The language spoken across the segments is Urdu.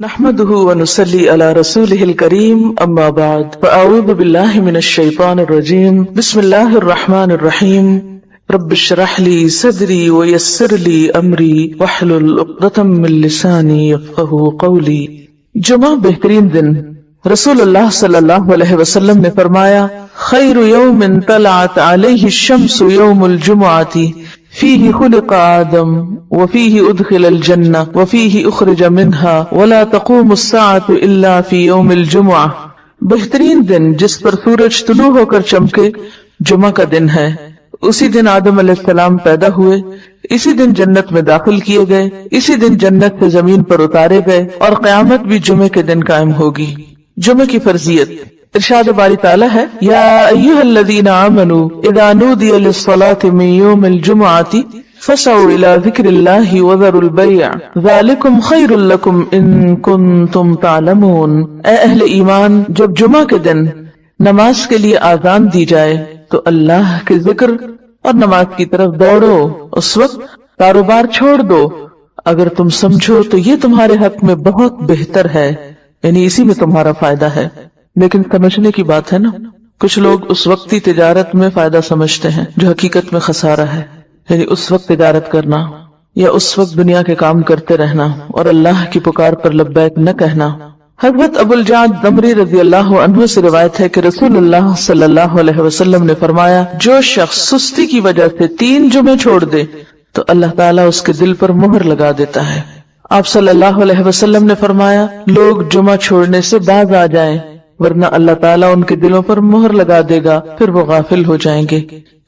نحمده ونصلي على رسوله الكريم اما بعد فاعوذ بالله من الشيطان الرجيم بسم الله الرحمن الرحيم رب اشرح لي صدري ويسر لي امري واحلل عقدة من لساني يفقهوا قولي۔ جمعہ بہترین دن۔ رسول اللہ صلی اللہ علیہ وسلم نے فرمایا خیر یوم طلعت علیہ الشمس یوم الجمعۃ فیہ خلق آدم وفیہ ادخل الجنہ وفیہ اخرج منها ولا تقوم الساعة الا فی یوم الجمعہ۔ بہترین دن جس پر سورج طلوع ہو کر چمکے جمعہ کا دن ہے۔ اسی دن آدم علیہ السلام پیدا ہوئے، اسی دن جنت میں داخل کیے گئے، اسی دن جنت سے زمین پر اتارے گئے، اور قیامت بھی جمعے کے دن قائم ہوگی۔ جمعہ کی فرضیت، ارشاد باری تعالی ہے یا ایھا الذین آمنوا اذا نودی للصلاۃ من یوم الجمعۃ فسعوا الی ذکر اللہ وذروا البیع ذلکم خیر لکم ان کنتم تعلمون۔ اے اہل ایمان، جب جمعہ کے دن نماز کے لیے آذان دی جائے تو اللہ کے ذکر اور نماز کی طرف دوڑو، اس وقت کاروبار چھوڑ دو، اگر تم سمجھو تو یہ تمہارے حق میں بہت بہتر ہے، یعنی اسی میں تمہارا فائدہ ہے۔ لیکن سمجھنے کی بات ہے نا، کچھ لوگ اس وقتی تجارت میں فائدہ سمجھتے ہیں جو حقیقت میں خسارہ ہے، یعنی اس وقت تجارت کرنا یا اس وقت دنیا کے کام کرتے رہنا اور اللہ کی پکار پر لبیک نہ کہنا۔ حضرت ابو الجعد دمری رضی اللہ عنہ سے روایت ہے کہ رسول اللہ صلی اللہ علیہ وسلم نے فرمایا جو شخص سستی کی وجہ سے 3 جمعے چھوڑ دے تو اللہ تعالیٰ اس کے دل پر مہر لگا دیتا ہے۔ آپ صلی اللہ علیہ وسلم نے فرمایا لوگ جمعہ چھوڑنے سے باز آ جائیں ورنہ اللہ تعالیٰ ان کے دلوں پر مہر لگا دے گا، پھر وہ غافل ہو جائیں گے۔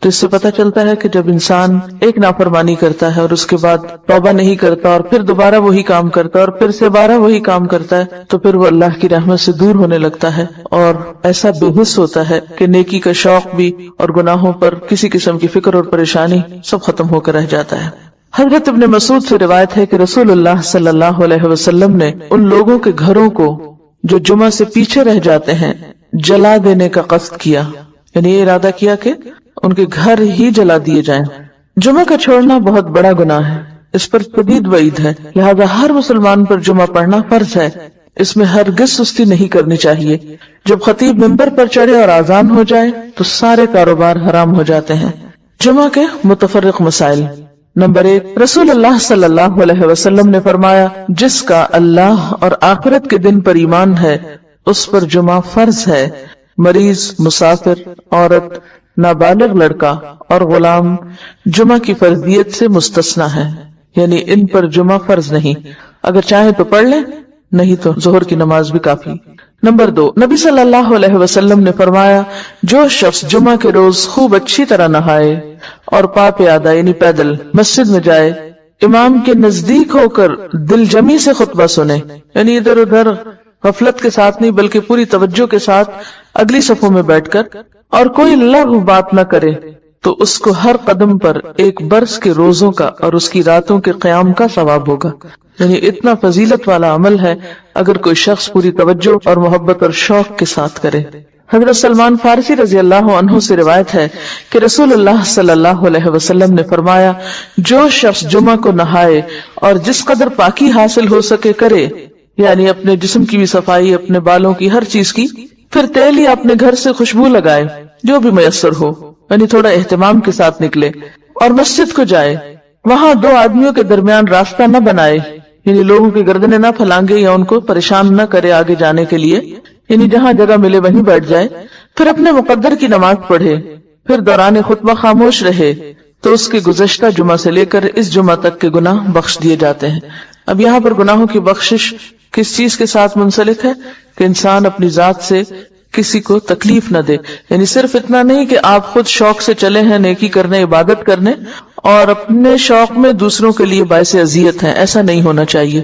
تو اس سے پتہ چلتا ہے کہ جب انسان ایک نافرمانی کرتا ہے اور اس کے بعد توبہ نہیں کرتا اور پھر دوبارہ وہی کام کرتا ہے اور پھر سے بارہ وہی کام کرتا ہے تو پھر وہ اللہ کی رحمت سے دور ہونے لگتا ہے اور ایسا بے حس ہوتا ہے کہ نیکی کا شوق بھی اور گناہوں پر کسی قسم کی فکر اور پریشانی سب ختم ہو کر رہ جاتا ہے۔ حضرت ابن مسعود سے روایت ہے کہ رسول اللہ صلی اللہ علیہ وسلم نے ان لوگوں کے گھروں کو جو جمعہ سے پیچھے رہ جاتے ہیں جلا دینے کا قصد کیا، یعنی یہ ارادہ کیا کہ ان کے گھر ہی جلا دیے جائیں۔ جمعہ کا چھوڑنا بہت بڑا گناہ ہے، اس پر شدید وعید ہے، لہذا ہر مسلمان پر جمعہ پڑھنا فرض ہے، اس میں ہرگز سستی نہیں کرنی چاہیے۔ جب خطیب منبر پر چڑھے اور اذان ہو جائے تو سارے کاروبار حرام ہو جاتے ہیں۔ جمعہ کے متفرق مسائل۔ نمبر 1، رسول اللہ صلی اللہ علیہ وسلم نے فرمایا جس کا اللہ اور آخرت کے دن پر ایمان ہے اس پر جمعہ فرض ہے۔ مریض، مسافر، عورت، نابالغ لڑکا اور غلام جمعہ کی فرضیت سے مستثنی ہے، یعنی ان پر جمعہ فرض نہیں، اگر چاہیں تو پڑھ لیں، نہیں تو ظہر کی نماز بھی کافی۔ نمبر 2، نبی صلی اللہ علیہ وسلم نے فرمایا جو شخص جمعہ کے روز خوب اچھی طرح نہائے اور پا پیادہ یعنی پیدل مسجد میں جائے، امام کے نزدیک ہو کر دل جمی سے خطبہ سنے، یعنی ادھر ادھر غفلت کے ساتھ نہیں بلکہ پوری توجہ کے ساتھ اگلی صفوں میں بیٹھ کر، اور کوئی لغو بات نہ کرے تو اس کو ہر قدم پر 1 برس کے روزوں کا اور اس کی راتوں کے قیام کا ثواب ہوگا، یعنی اتنا فضیلت والا عمل ہے اگر کوئی شخص پوری توجہ اور محبت اور شوق کے ساتھ کرے۔ حضرت سلمان فارسی رضی اللہ عنہ سے روایت ہے کہ رسول اللہ صلی اللہ علیہ وسلم نے فرمایا جو شخص جمعہ کو نہائے اور جس قدر پاکی حاصل ہو سکے کرے، یعنی اپنے جسم کی بھی صفائی، اپنے بالوں کی، ہر چیز کی، پھر تیل یا اپنے گھر سے خوشبو لگائے جو بھی میسر ہو، یعنی تھوڑا اہتمام کے ساتھ نکلے اور مسجد کو جائے، وہاں 2 آدمیوں کے درمیان راستہ نہ بنائے، یعنی لوگوں کی گردنیں نہ پھلانگے یا ان کو پریشان نہ کرے آگے جانے کے لیے، یعنی جہاں جگہ ملے وہیں بیٹھ جائے، پھر اپنے مقدر کی نماز پڑھے، پھر دوران خطبہ خاموش رہے تو اس کے گزشتہ جمعہ سے لے کر اس جمعہ تک کے گناہ بخش دیے جاتے ہیں۔ اب یہاں پر گناہوں کی بخشش کس چیز کے ساتھ منسلک ہے کہ انسان اپنی ذات سے کسی کو تکلیف نہ دے، یعنی صرف اتنا نہیں کہ آپ خود شوق سے چلے ہیں نیکی کرنے، عبادت کرنے، اور اپنے شوق میں دوسروں کے لیے باعث اذیت ہیں، ایسا نہیں ہونا چاہیے۔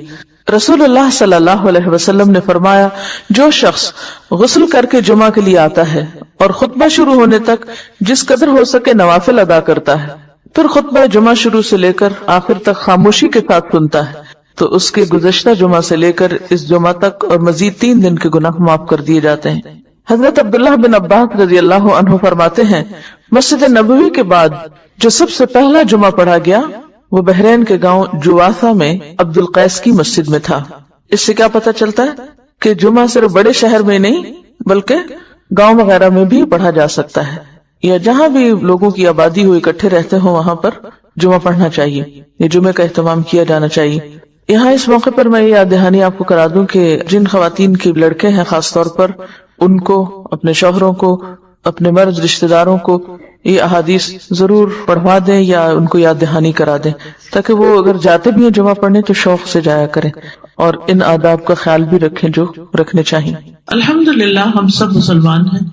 رسول اللہ صلی اللہ علیہ وسلم نے فرمایا جو شخص غسل کر کے جمعہ کے لیے آتا ہے اور خطبہ شروع ہونے تک جس قدر ہو سکے نوافل ادا کرتا ہے، پھر خطبہ جمعہ شروع سے لے کر آخر تک خاموشی کے ساتھ سنتا ہے تو اس کے گزشتہ جمعہ سے لے کر اس جمعہ تک اور مزید 3 دن کے گناہ معاف کر دیے جاتے ہیں۔ حضرت عبداللہ بن عباس رضی اللہ عنہ فرماتے ہیں مسجد نبوی کے بعد جو سب سے پہلا جمعہ پڑھا گیا وہ بحرین کے گاؤں جواسا میں عبد القیس کی مسجد میں تھا، اس سے کیا پتہ چلتا ہے کہ جمعہ صرف بڑے شہر میں نہیں بلکہ گاؤں وغیرہ میں بھی پڑھا جا سکتا ہے، یا جہاں بھی لوگوں کی آبادی ہو اکٹھے رہتے ہوں وہاں پر جمعہ پڑھنا چاہیے، یہ جمعے کا اہتمام کیا جانا چاہیے۔ یہاں اس موقع پر میں یہ یاد دہانی آپ کو کرا دوں کہ جن خواتین کے لڑکے ہیں خاص طور پر ان کو، اپنے شوہروں کو، اپنے مرد رشتہ داروں کو یہ احادیث ضرور پڑھوا دیں یا ان کو یاد دہانی کرا دیں، تاکہ وہ اگر جاتے بھی ہیں جمعہ پڑھنے تو شوق سے جایا کریں اور ان آداب کا خیال بھی رکھیں جو رکھنے چاہیے۔ الحمدللہ ہم سب مسلمان ہیں،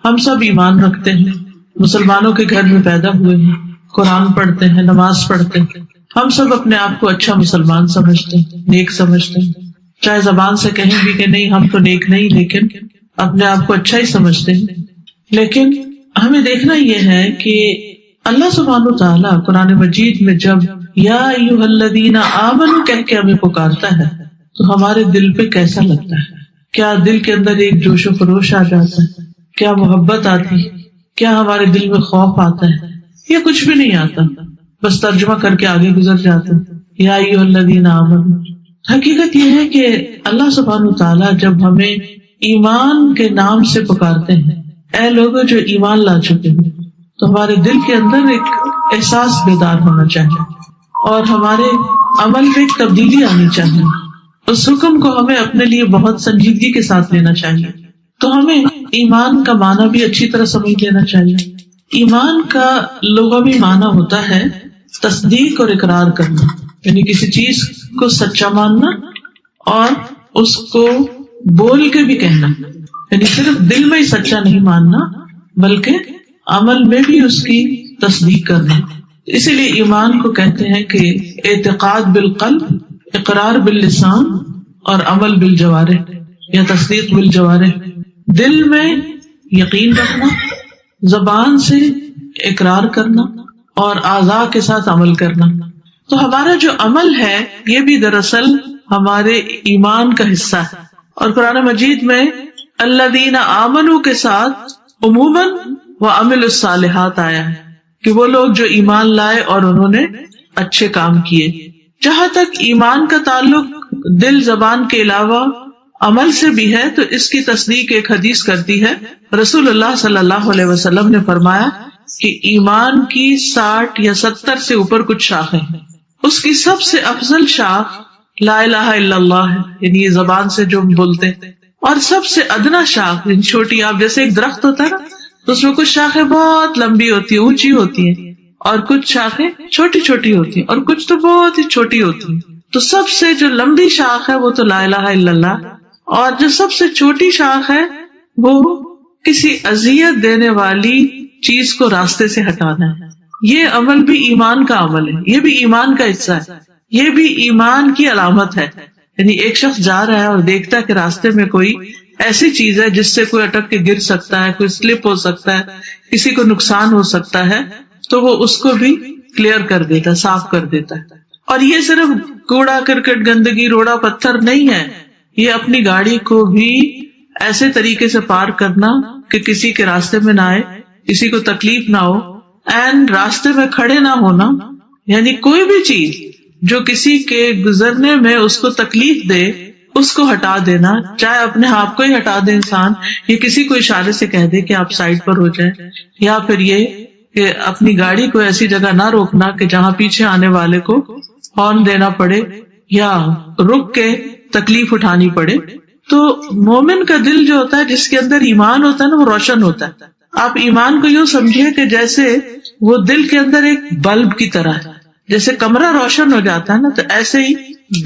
ہم سب ایمان رکھتے ہیں، مسلمانوں کے گھر میں پیدا ہوئے ہیں، قرآن پڑھتے ہیں، نماز پڑھتے ہیں، ہم سب اپنے آپ کو اچھا مسلمان سمجھتے ہیں، نیک سمجھتے ہیں، چاہے زبان سے کہیں بھی کہ نہیں ہم تو نیک نہیں، لیکن اپنے آپ کو اچھا ہی سمجھتے ہیں۔ لیکن ہمیں دیکھنا یہ ہے کہ اللہ سبحانہ وتعالیٰ قرآن مجید میں جب یا ایھا الذین آمنوا کہہ کے ہمیں پکارتا ہے تو ہمارے دل پہ کیسا لگتا ہے؟ کیا دل کے اندر ایک جوش و خروش آ جاتا ہے؟ کیا محبت آتی؟ کیا ہمارے دل میں خوف آتا ہے؟ یا کچھ بھی نہیں آتا، بس ترجمہ کر کے آگے گزر جاتے ہیں یا ایھا الذین آمنوا۔ حقیقت یہ ہے کہ اللہ سبحانہ وتعالیٰ جب ہمیں ایمان کے نام سے پکارتے ہیں، اے لوگوں جو ایمان لا چکے ہیں، تو ہمارے دل کے اندر ایک احساس بیدار ہونا چاہیے اور ہمارے عمل میں ایک تبدیلی آنی چاہیے۔ اس حکم کو ہمیں اپنے لیے بہت سنجیدگی کے ساتھ لینا چاہیے۔ تو ہمیں ایمان کا معنی بھی اچھی طرح سمجھ لینا چاہیے۔ ایمان کا لغوی معنی ہوتا ہے تصدیق اور اقرار کرنا، یعنی کسی چیز کو سچا ماننا اور اس کو بول کے بھی کہنا، یعنی صرف دل میں ہی سچا نہیں ماننا بلکہ عمل میں بھی اس کی تصدیق کرنا۔ اسی لیے ایمان کو کہتے ہیں کہ اعتقاد بالقلب، اقرار باللسان اور عمل بالجوارح یا تصدیق بالجوارح۔ دل میں یقین رکھنا، زبان سے اقرار کرنا اور اعضاء کے ساتھ عمل کرنا۔ تو ہمارا جو عمل ہے یہ بھی دراصل ہمارے ایمان کا حصہ ہے، اور قرآن مجید میں الذین آمنوا کے ساتھ عموماً وعملوا الصالحات آیا ہے کہ وہ لوگ جو ایمان لائے اور انہوں نے اچھے کام کیے۔ جہاں تک ایمان کا تعلق دل زبان کے علاوہ عمل سے بھی ہے تو اس کی تصدیق ایک حدیث کرتی ہے۔ رسول اللہ صلی اللہ علیہ وسلم نے فرمایا کہ ایمان کی 60 یا 70 سے اوپر کچھ شاخیں ہیں، اس کی سب سے افضل شاخ لا الہ الا اللہ ہے، یعنی یہ زبان سے جو ہم بولتے ہیں، اور سب سے ادنا شاخ یعنی چھوٹی، آپ جیسے ایک درخت ہوتا ہے نا تو اس میں کچھ شاخیں بہت لمبی ہوتی ہیں، اونچی ہوتی ہیں، اور کچھ شاخیں چھوٹی چھوٹی ہوتی ہیں، اور کچھ تو بہت ہی چھوٹی ہوتی ہیں۔ تو سب سے جو لمبی شاخ ہے وہ تو لا الہ الا اللہ، اور جو سب سے چھوٹی شاخ ہے وہ کسی اذیت دینے والی چیز کو راستے سے ہٹانا ہے۔ یہ عمل بھی ایمان کا عمل ہے، یہ بھی ایمان کا حصہ ہے، یہ بھی ایمان کی علامت ہے۔ یعنی ایک شخص جا رہا ہے اور دیکھتا ہے کہ راستے میں کوئی ایسی چیز ہے جس سے کوئی اٹک کے گر سکتا ہے، کوئی سلپ ہو سکتا ہے، کسی کو نقصان ہو سکتا ہے، تو وہ اس کو بھی کلیئر کر دیتا ہے، صاف کر دیتا ہے۔ اور یہ صرف کوڑا کرکٹ گندگی روڑا پتھر نہیں ہے، یہ اپنی گاڑی کو بھی ایسے طریقے سے پار کرنا کہ کسی کے راستے میں نہ آئے، کسی کو تکلیف نہ ہو، اینڈ راستے میں کھڑے نہ ہونا، یعنی کوئی بھی چیز جو کسی کے گزرنے میں اس کو تکلیف دے اس کو ہٹا دینا، چاہے اپنے آپ کو ہی ہٹا دے انسان، یا کسی کو اشارے سے کہہ دے کہ آپ سائڈ پر ہو جائیں، یا پھر یہ کہ اپنی گاڑی کو ایسی جگہ نہ روکنا کہ جہاں پیچھے آنے والے کو ہارن دینا پڑے یا رک کے تکلیف اٹھانی پڑے۔ تو مومن کا دل جو ہوتا ہے، جس کے اندر ایمان ہوتا ہے نا، وہ روشن ہوتا ہے۔ آپ ایمان کو یوں سمجھیے کہ جیسے وہ دل کے اندر ایک بلب کی طرح ہے، جیسے کمرہ روشن ہو جاتا ہے نا، تو ایسے ہی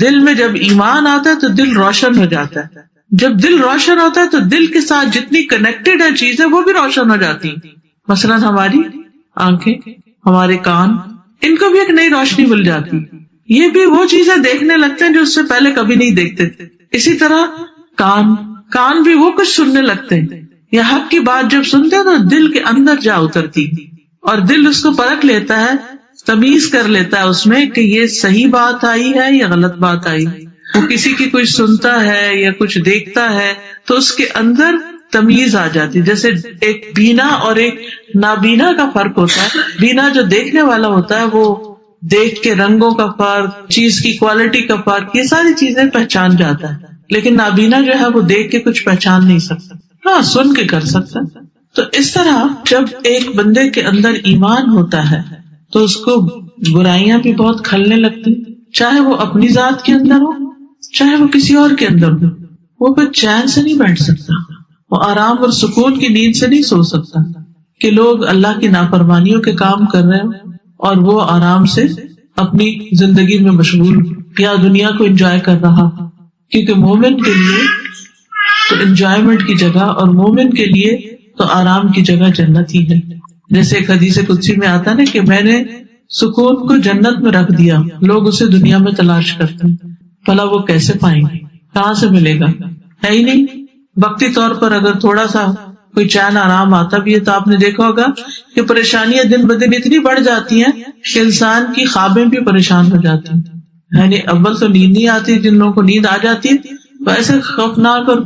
دل میں جب ایمان آتا ہے تو دل روشن ہو جاتا ہے۔ جب دل روشن ہوتا ہے تو دل کے ساتھ جتنی کنیکٹڈ ہے چیزیں وہ بھی روشن ہو جاتی ہیں۔ مثلاً ہماری آنکھیں، ہمارے کان، ان کو بھی ایک نئی روشنی مل جاتی، یہ بھی وہ چیزیں دیکھنے لگتے ہیں جو اس سے پہلے کبھی نہیں دیکھتے تھے۔ اسی طرح کان بھی وہ کچھ سننے لگتے ہیں، یا حق کی بات جب سنتے ہیں تو دل کے اندر جا اترتی، اور دل اس کو پرکھ لیتا ہے، تمیز کر لیتا ہے اس میں کہ یہ صحیح بات آئی ہے یا غلط بات آئی۔ وہ کسی کی کچھ سنتا ہے یا کچھ دیکھتا ہے تو اس کے اندر تمیز آ جاتی، جیسے ایک بینا اور ایک نابینا کا فرق ہوتا ہے۔ بینا جو دیکھنے والا ہوتا ہے وہ دیکھ کے رنگوں کا فرق، چیز کی کوالٹی کا فرق، یہ ساری چیزیں پہچان جاتا ہے. لیکن نابینا جو ہے وہ دیکھ کے کچھ پہچان نہیں سکتا، ہاں سن کے کر سکتا. تو اس طرح جب ایک بندے کے اندر ایمان ہوتا ہے تو اس کو برائیاں بھی بہت کھلنے لگتی، چاہے وہ اپنی ذات کے اندر ہو چاہے وہ کسی اور کے اندر ہو. وہ پھر چین سے نہیں بیٹھ سکتا، وہ آرام اور سکون کی نیند سے نہیں سو سکتا کہ لوگ اللہ کی نافرمانیوں کے کام کر رہے ہیں اور وہ آرام سے اپنی زندگی میں مشغول یا دنیا کو انجوائے کر رہا. کیونکہ مومن کے لیے تو انجوائمنٹ کی جگہ اور مومن کے لیے تو آرام کی جگہ جنت ہی ہے. جیسے ایک حدیث قدسی میں آتا نا کہ میں نے سکون کو جنت میں رکھ دیا، لوگ اسے دنیا میں تلاش کرتے ہیں، بھلا وہ کیسے پائیں گے، کہاں سے ملے گا؟ ہے ہی نہیں. وقتی طور پر اگر تھوڑا سا کوئی چین آرام آتا بھی ہے تو آپ نے دیکھا ہوگا کہ پریشانیاں دن بدن اتنی بڑھ جاتی ہیں کہ انسان کی خوابیں بھی پریشان ہو جاتی ہیں. یعنی اول تو نیند نہیں آتی، جن لوگوں کو نیند آ جاتی ہے وہ ایسے خوفناک اور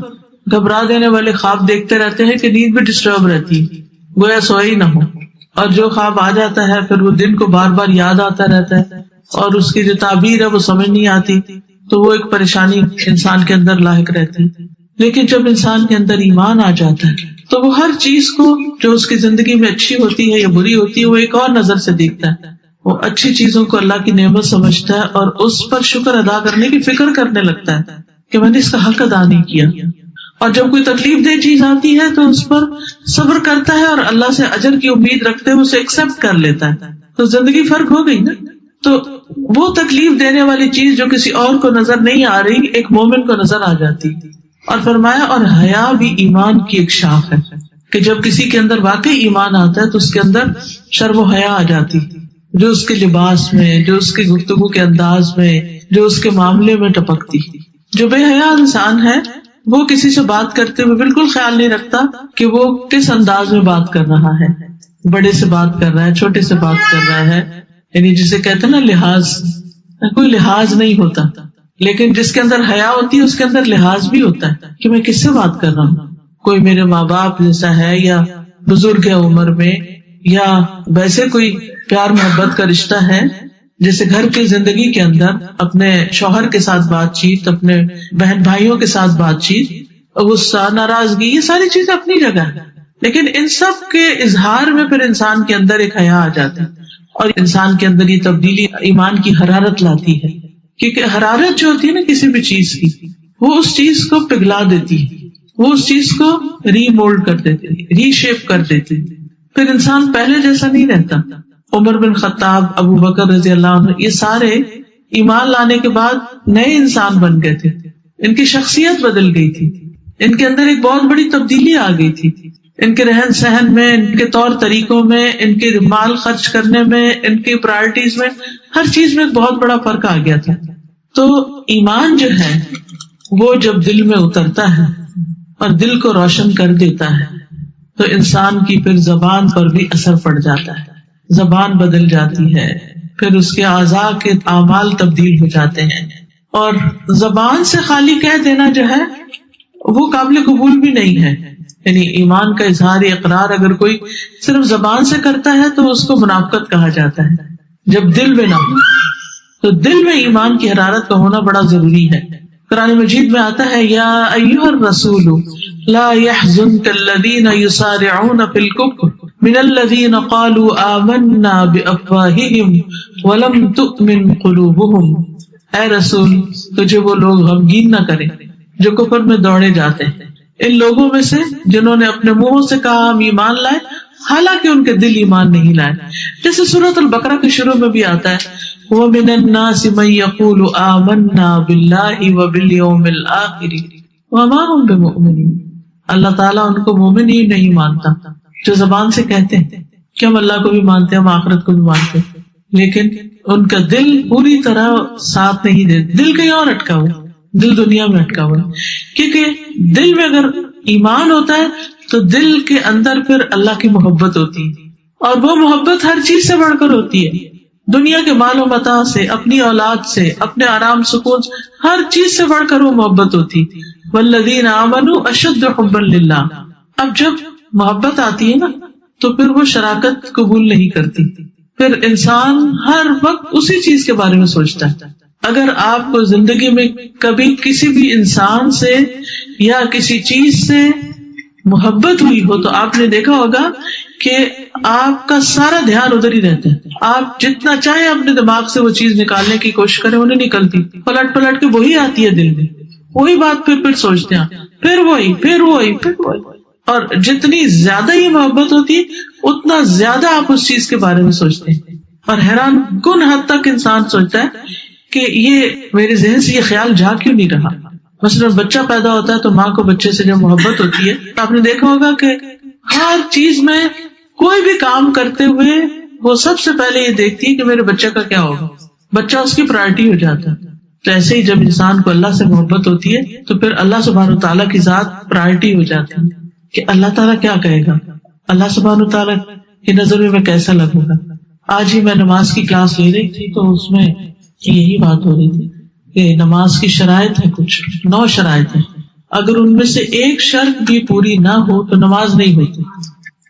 گھبرا دینے والے خواب دیکھتے رہتے ہیں کہ نیند بھی ڈسٹرب رہتی ہے، گویا سوئے ہی نہ ہو. اور جو خواب آ جاتا ہے پھر وہ دن کو بار بار یاد آتا رہتا ہے اور اس کی جو تعبیر ہے وہ سمجھ نہیں آتی، تو وہ ایک پریشانی انسان کے اندر لاحق رہتی. لیکن جب انسان کے اندر ایمان آ جاتا ہے تو وہ ہر چیز کو جو اس کی زندگی میں اچھی ہوتی ہے یا بری ہوتی ہے وہ ایک اور نظر سے دیکھتا ہے. وہ اچھی چیزوں کو اللہ کی نعمت سمجھتا ہے اور اس پر شکر ادا کرنے کی فکر کرنے لگتا ہے کہ میں نے اس کا حق ادا نہیں کیا. اور جب کوئی تکلیف دہ چیز آتی ہے تو اس پر صبر کرتا ہے اور اللہ سے اجر کی امید رکھتے ہوئے اسے ایکسپٹ کر لیتا ہے. تو زندگی فرق ہو گئی نا. تو وہ تکلیف دینے والی چیز جو کسی اور کو نظر نہیں آ رہی ایک مومن کو نظر آ جاتی. اور فرمایا اور حیا بھی ایمان کی ایک شاخ ہے کہ جب کسی کے اندر واقعی ایمان آتا ہے تو اس کے اندر شرم و حیا آ جاتی، جو اس کے لباس میں، جو اس کے گفتگو کے انداز میں، جو اس کے معاملے میں ٹپکتی. جو بے حیا انسان ہے وہ کسی سے بات کرتے ہوئے بالکل خیال نہیں رکھتا کہ وہ کس انداز میں بات کر رہا ہے، بڑے سے بات کر رہا ہے، چھوٹے سے بات کر رہا ہے، یعنی جسے کہتے ہیں نا لحاظ، کوئی لحاظ نہیں ہوتا. لیکن جس کے اندر حیا ہوتی ہے اس کے اندر لحاظ بھی ہوتا ہے کہ میں کس سے بات کر رہا ہوں. کوئی میرے ماں باپ جیسا ہے یا بزرگ ہے عمر میں، یا ویسے کوئی پیار محبت کا رشتہ ہے، جیسے گھر کی زندگی کے اندر اپنے شوہر کے ساتھ بات چیت، اپنے بہن بھائیوں کے ساتھ بات چیت، غصہ، ناراضگی، یہ ساری چیزیں اپنی جگہ ہے. لیکن ان سب کے اظہار میں پھر انسان کے اندر ایک حیا آ جاتی ہے اور انسان کے اندر یہ تبدیلی ایمان کی حرارت لاتی ہے. کیونکہ حرارت جو ہوتی ہے نا کسی بھی چیز کی، وہ اس چیز کو پگھلا دیتی ہے، وہ اس چیز کو ری مولڈ کر دیتی ہے، ری شیپ کر دیتی ہے. پھر انسان پہلے جیسا نہیں رہتا. عمر بن خطاب، ابو بکر رضی اللہ عنہ، یہ سارے ایمان لانے کے بعد نئے انسان بن گئے تھے. ان کی شخصیت بدل گئی تھی، ان کے اندر ایک بہت بڑی تبدیلی آ گئی تھی. ان کے رہن سہن میں، ان کے طور طریقوں میں، ان کے مال خرچ کرنے میں، ان کی پرائرٹیز میں، ہر چیز میں ایک بہت بڑا فرق آ گیا تھا. تو ایمان جو ہے وہ جب دل میں اترتا ہے اور دل کو روشن کر دیتا ہے تو انسان کی پھر زبان پر بھی اثر پڑ جاتا ہے، زبان بدل جاتی ہے، پھر اس کے اعضاء کے اعمال تبدیل ہو جاتے ہیں. اور زبان سے خالی کہہ دینا جو ہے وہ قابل قبول بھی نہیں ہے. یعنی ایمان کا اظہار اقرار اگر کوئی صرف زبان سے کرتا ہے تو اس کو منافقت کہا جاتا ہے، جب دل میں نہ ہو. تو دل میں ایمان کی حرارت کا ہونا بڑا ضروری ہے. قرآن مجید میں آتا ہے یا ایھا الرسول لا يحزنك الذين يسارعون في الكفر من الذين قالوا آمنا بأفواههم ولم تؤمن قلوبهم. اے رسول تجھے وہ لوگ غمگین نہ کریں جو کفر میں دوڑے جاتے ہیں، ان لوگوں میں سے جنہوں نے اپنے منہوں سے کہا ہم ایمان لائے حالانکہ ان کے دل ایمان نہیں لائے. جیسے سورۃ البقرہ کے شروع میں بھی آتا ہے وَمِنَ النَّاسِ مَن يَقُولُ آمَنَّا بِاللَّهِ وَبِالْيَوْمِ الْآخِرِ وَمَا هُمْ بِمُؤْمِنِينَ. اللہ تعالیٰ ان کو مومن ہی نہیں مانتا جو زبان سے کہتے ہیں کہ ہم اللہ کو بھی مانتے ہیں، ہم آخرت کو بھی مانتے ہیں، لیکن ان کا دل پوری طرح ساتھ نہیں دیتے. دل کہیں اور اٹکا ہوا، دل دنیا میں اٹکا ہوا. کیونکہ دل میں اگر ایمان ہوتا ہے تو دل کے اندر پھر اللہ کی محبت ہوتی ہے، اور وہ محبت ہر چیز سے بڑھ کر ہوتی ہے. دنیا کے مال و متاع سے، اپنی اولاد سے، اپنے آرام سکون سے، ہر چیز سے بڑھ کر وہ محبت ہوتی. والذین آمنوا اشد حبا للہ. اب جب محبت آتی ہے نا تو پھر وہ شراکت قبول نہیں کرتی، پھر انسان ہر وقت اسی چیز کے بارے میں سوچتا ہے. اگر آپ کو زندگی میں کبھی کسی بھی انسان سے یا کسی چیز سے محبت ہوئی ہو تو آپ نے دیکھا ہوگا کہ آپ کا سارا دھیان ادھر ہی رہتا ہے. آپ جتنا چاہیں اپنے دماغ سے وہ چیز نکالنے کی کوشش کریں, وہ نہیں نکلتی, پلٹ پلٹ کے وہی آتی ہے دل میں, وہی بات پھر سوچتے ہیں, پھر وہی. اور جتنی زیادہ یہ محبت ہوتی ہے اتنا زیادہ آپ اس چیز کے بارے میں سوچتے ہیں, اور حیران کن حد تک انسان سوچتا ہے کہ یہ میرے ذہن سے یہ خیال جا کیوں نہیں رہا. مثلا بچہ پیدا ہوتا ہے تو ماں کو بچے سے جب محبت ہوتی ہے تو آپ نے دیکھا ہوگا کہ ہر چیز میں کوئی بھی کام کرتے ہوئے وہ سب سے پہلے یہ دیکھتی ہے کہ میرے بچے کا کیا ہوگا, بچہ اس کی پرائرٹی ہو جاتا ہے. تو ایسے ہی جب انسان کو اللہ سے محبت ہوتی ہے تو پھر اللہ سبحانہ وتعالیٰ کی ذات پرائرٹی ہو جاتی ہے کہ اللہ تعالیٰ کیا کہے گا, اللہ سبحانہ وتعالیٰ کی نظر میں کیسا لگوں گا. آج ہی میں نماز کی کلاس لے رہی تھی تو اس میں یہی بات ہو رہی تھی کہ نماز کی شرائط ہے, کچھ 9 شرائط ہیں, اگر ان میں سے ایک شرط بھی پوری نہ ہو تو نماز نہیں ہوتی.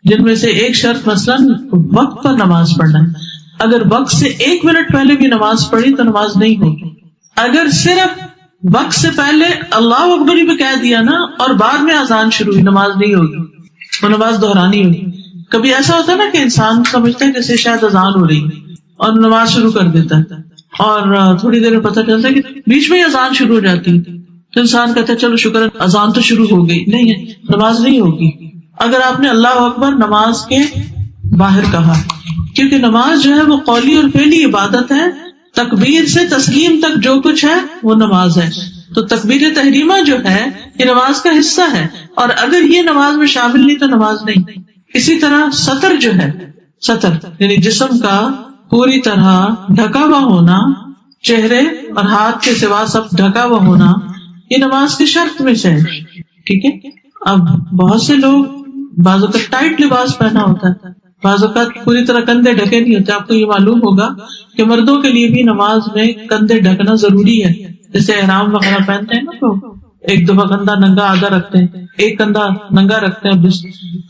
جن میں سے ایک شرط مثلاً وقت پر نماز پڑھنا ہے, اگر وقت سے 1 منٹ پہلے بھی نماز پڑھی تو نماز نہیں ہوگی. اگر صرف وقت سے پہلے اللہ اکبر بھی کہہ دیا نا اور بعد میں اذان شروع ہوئی, نماز نہیں ہوگی, وہ نماز دہرانی ہوگی. کبھی ایسا ہوتا ہے نا کہ انسان سمجھتا ہے جیسے شاید اذان ہو رہی ہے اور نماز شروع کر دیتا ہے, اور تھوڑی دیر میں پتہ چلتا ہے کہ بیچ میں ہی اذان شروع ہو جاتی ہے تو انسان کہتا ہے چلو شکر ہے اذان تو شروع ہو گئی. نہیں ہے, نماز نہیں ہوگی اگر آپ نے اللہ اکبر نماز کے باہر کہا, کیونکہ نماز جو ہے وہ قولی اور فعلی عبادت ہے. تکبیر سے تسلیم تک جو کچھ ہے وہ نماز ہے. تو تکبیر تحریمہ جو ہے یہ نماز کا حصہ ہے, اور اگر یہ نماز میں شامل نہیں تو نماز نہیں. اسی طرح سطر جو ہے, سطر یعنی جسم کا پوری طرح ڈھکا ہوا ہونا, چہرے اور ہاتھ کے سوا سب ڈھکا ہوا ہونا, یہ نماز کی شرط میں سے ہے. ٹھیک ہے. اب بہت سے لوگ بعض اوقات ٹائٹ لباس پہنا ہوتا ہے, بعض اوقات پوری طرح کندھے ڈھکے نہیں ہوتے. آپ کو یہ معلوم ہوگا کہ مردوں کے لیے بھی نماز میں کندھے ڈھکنا ضروری ہے. جیسے احرام وغیرہ پہنتے ہیں نا تو ایک دفعہ کندھا ننگا آدھا رکھتے ہیں, ایک کندھا ننگا رکھتے ہیں بس.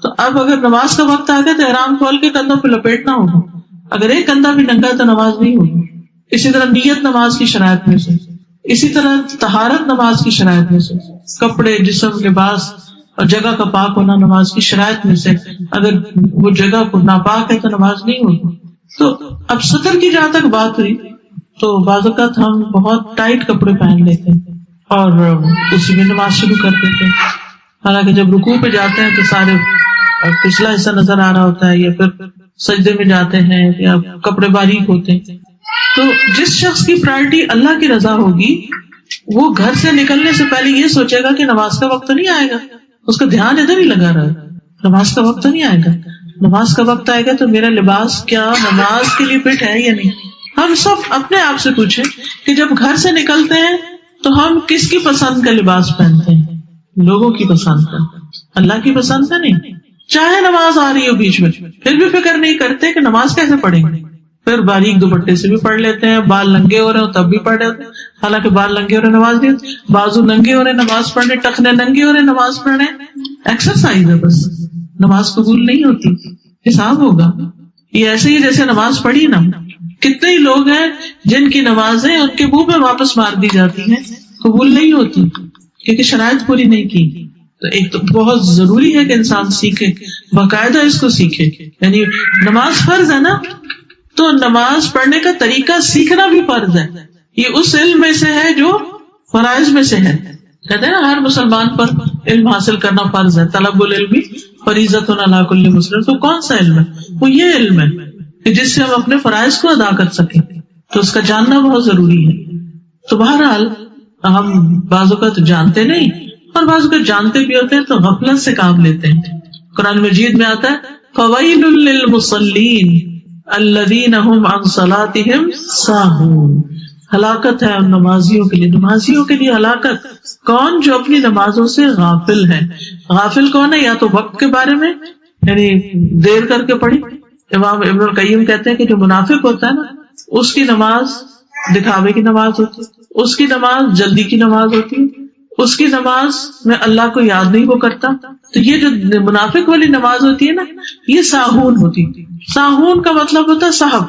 تو اب اگر نماز کا وقت آ گیا تو احرام کھول کے کندھوں پہ لپیٹنا ہوگا. اگر ایک کندھا بھی ننگا ہے تو نماز نہیں ہوگی. اسی طرح نیت نماز کی شرائط میں سے, اسی طرح طہارت نماز کی شرائط میں سے, کپڑے, جسم, لباس اور جگہ کا پاک ہونا نماز کی شرائط میں سے. اگر وہ جگہ کو ناپاک ہے تو نماز نہیں ہوگی. تو اب سطر کی جہاں تک بات ہوئی تو بعض اوقات ہم بہت ٹائٹ کپڑے پہن لیتے ہیں اور اسی میں نماز شروع کر دیتے ہیں, حالانکہ جب رکوع پہ جاتے ہیں تو سارے پچھلا حصہ نظر آ رہا ہوتا ہے, یا پھر سجدے میں جاتے ہیں یا کپڑے باریک ہوتے ہیں. تو جس شخص کی پرائرٹی اللہ کی رضا ہوگی وہ گھر سے نکلنے سے پہلے یہ سوچے گا کہ نماز کا وقت تو نہیں آئے گا, اس کا دھیان ادھر ہی لگا رہا ہے, نماز کا وقت تو نہیں آئے گا, نماز کا وقت آئے گا تو میرا لباس کیا نماز کے لیے فٹ ہے یا نہیں. ہم سب اپنے آپ سے پوچھیں کہ جب گھر سے نکلتے ہیں تو ہم کس کی پسند کا لباس پہنتے ہیں؟ لوگوں کی پسند کا, اللہ کی پسند کا نہیں. چاہے نماز آ رہی ہو بیچ میں پھر بھی فکر نہیں کرتے کہ نماز کیسے پڑھیں گے, پھر باریک دوپٹے سے بھی پڑھ لیتے ہیں, بال ننگے ہو رہے ہو تب بھی پڑھ لیتے ہیں, حالانکہ بال ننگے ہو رہے نماز نہیں ہوتی, بازو ننگے ہو رہے نماز پڑھنے, ٹخنے ننگے ہو رہے نماز پڑھنے. ایکسرسائز ہے بس, نماز قبول نہیں ہوتی, حساب ہوگا. یہ ایسے ہی جیسے نماز پڑھی نا, کتنے ہی لوگ ہیں جن کی نمازیں ان کے منہ میں واپس مار دی جاتی ہیں, قبول نہیں ہوتی کیونکہ شرائط پوری نہیں کی. تو ایک تو بہت ضروری ہے کہ انسان سیکھے, باقاعدہ اس کو سیکھے. یعنی نماز فرض ہے نا, تو نماز پڑھنے کا طریقہ سیکھنا بھی فرض ہے. یہ اس علم میں سے ہے جو فرائض میں سے ہے. کہتے ہیں نا ہر مسلمان پر علم حاصل کرنا فرض ہے, طلب العلم فریضۃ علی کل مسلم. تو کون سا علم ہے؟ وہ یہ علم ہے کہ جس سے ہم اپنے فرائض کو ادا کر سکیں, تو اس کا جاننا بہت ضروری ہے. تو بہرحال ہم بعض اوقات جانتے نہیں اور بعض اوقات جانتے بھی ہوتے ہیں تو غفلت سے کام لیتے ہیں. قرآن مجید میں آتا ہے فویل للمصلین الذین هم عن صلاتهم ساہون. ہلاکت ہے ان نمازیوں کے لیے, نمازیوں کے لیے ہلاکت. کون؟ جو اپنی نمازوں سے غافل ہے. غافل کون ہے؟ یا تو وقت کے بارے میں یعنی دیر کر کے پڑھی. امام ابن القیم کہتے ہیں کہ جو منافق ہوتا ہے نا اس کی نماز دکھاوے کی نماز ہوتی ہے, اس کی نماز جلدی کی نماز ہوتی ہے, اس کی نماز میں اللہ کو یاد نہیں وہ کرتا. تو یہ جو منافق والی نماز ہوتی ہے نا، یہ ساہون ہوتی. ساہون کا مطلب ہوتا ہے صحو،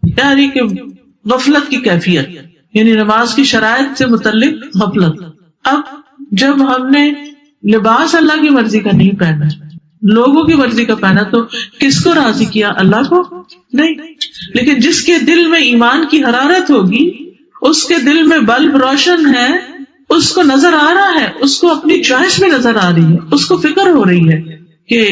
یعنی کہ غفلت کی کیفیت، یعنی نماز کی شرائط سے متعلق غفلت. اب جب ہم نے لباس اللہ کی مرضی کا نہیں پہنا، لوگوں کی مرضی کا پہنا، تو کس کو راضی کیا؟ اللہ کو نہیں. لیکن جس کے دل میں ایمان کی حرارت ہوگی، اس کے دل میں بلب روشن ہے، اس کو نظر آ رہا ہے، اس کو اپنی چوائس میں نظر آ رہی ہے، اس کو فکر ہو رہی ہے کہ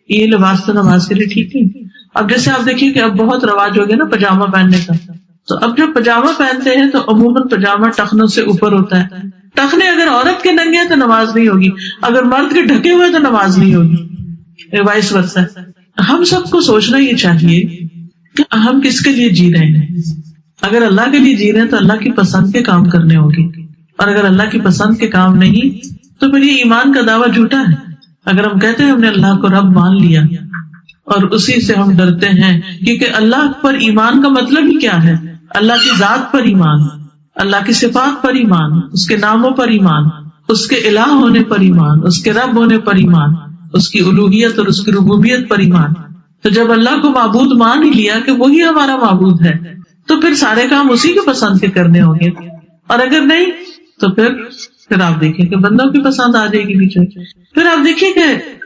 یہ لباس تو نماز کے لیے ٹھیک نہیں. اب جیسے آپ دیکھیے کہ اب بہت رواج ہو گیا نا پاجامہ پہننے کا. تو اب جب پاجامہ پہنتے ہیں تو عموماً پاجامہ ٹخنوں سے اوپر ہوتا ہے. ٹخنے اگر عورت کے ننگے ہیں تو نماز نہیں ہوگی، اگر مرد کے ڈھکے ہوئے تو نماز نہیں ہوگی، وائس ورسا. ہم سب کو سوچنا یہ چاہیے کہ ہم کس کے لیے جی رہے ہیں. اگر اللہ کے لیے جی رہے ہیں تو اللہ کی پسند کے کام کرنے ہوں گے، اور اگر اللہ کی پسند کے کام نہیں تو پھر یہ ایمان کا دعویٰ جھوٹا ہے. اگر ہم کہتے ہیں ہم نے اللہ کو رب مان لیا اور اسی سے ہم ڈرتے ہیں، کیونکہ اللہ پر ایمان کا مطلب ہی کیا ہے؟ اللہ کی ذات پر ایمان، اللہ کی صفات پر ایمان، اس کے ناموں پر ایمان، اس کے الہ ہونے پر ایمان، اس کے رب ہونے پر ایمان، اس کی الوہیت اور اس کی ربوبیت پر ایمان. تو جب اللہ کو معبود مان ہی لیا کہ وہی ہمارا معبود ہے، تو پھر سارے کام اسی کے پسند کے کرنے ہوں گے. اور اگر نہیں تو پھر آپ دیکھیں کہ بندوں کی پسند آ جائے گی بیچ میں. پھر آپ دیکھیے کہ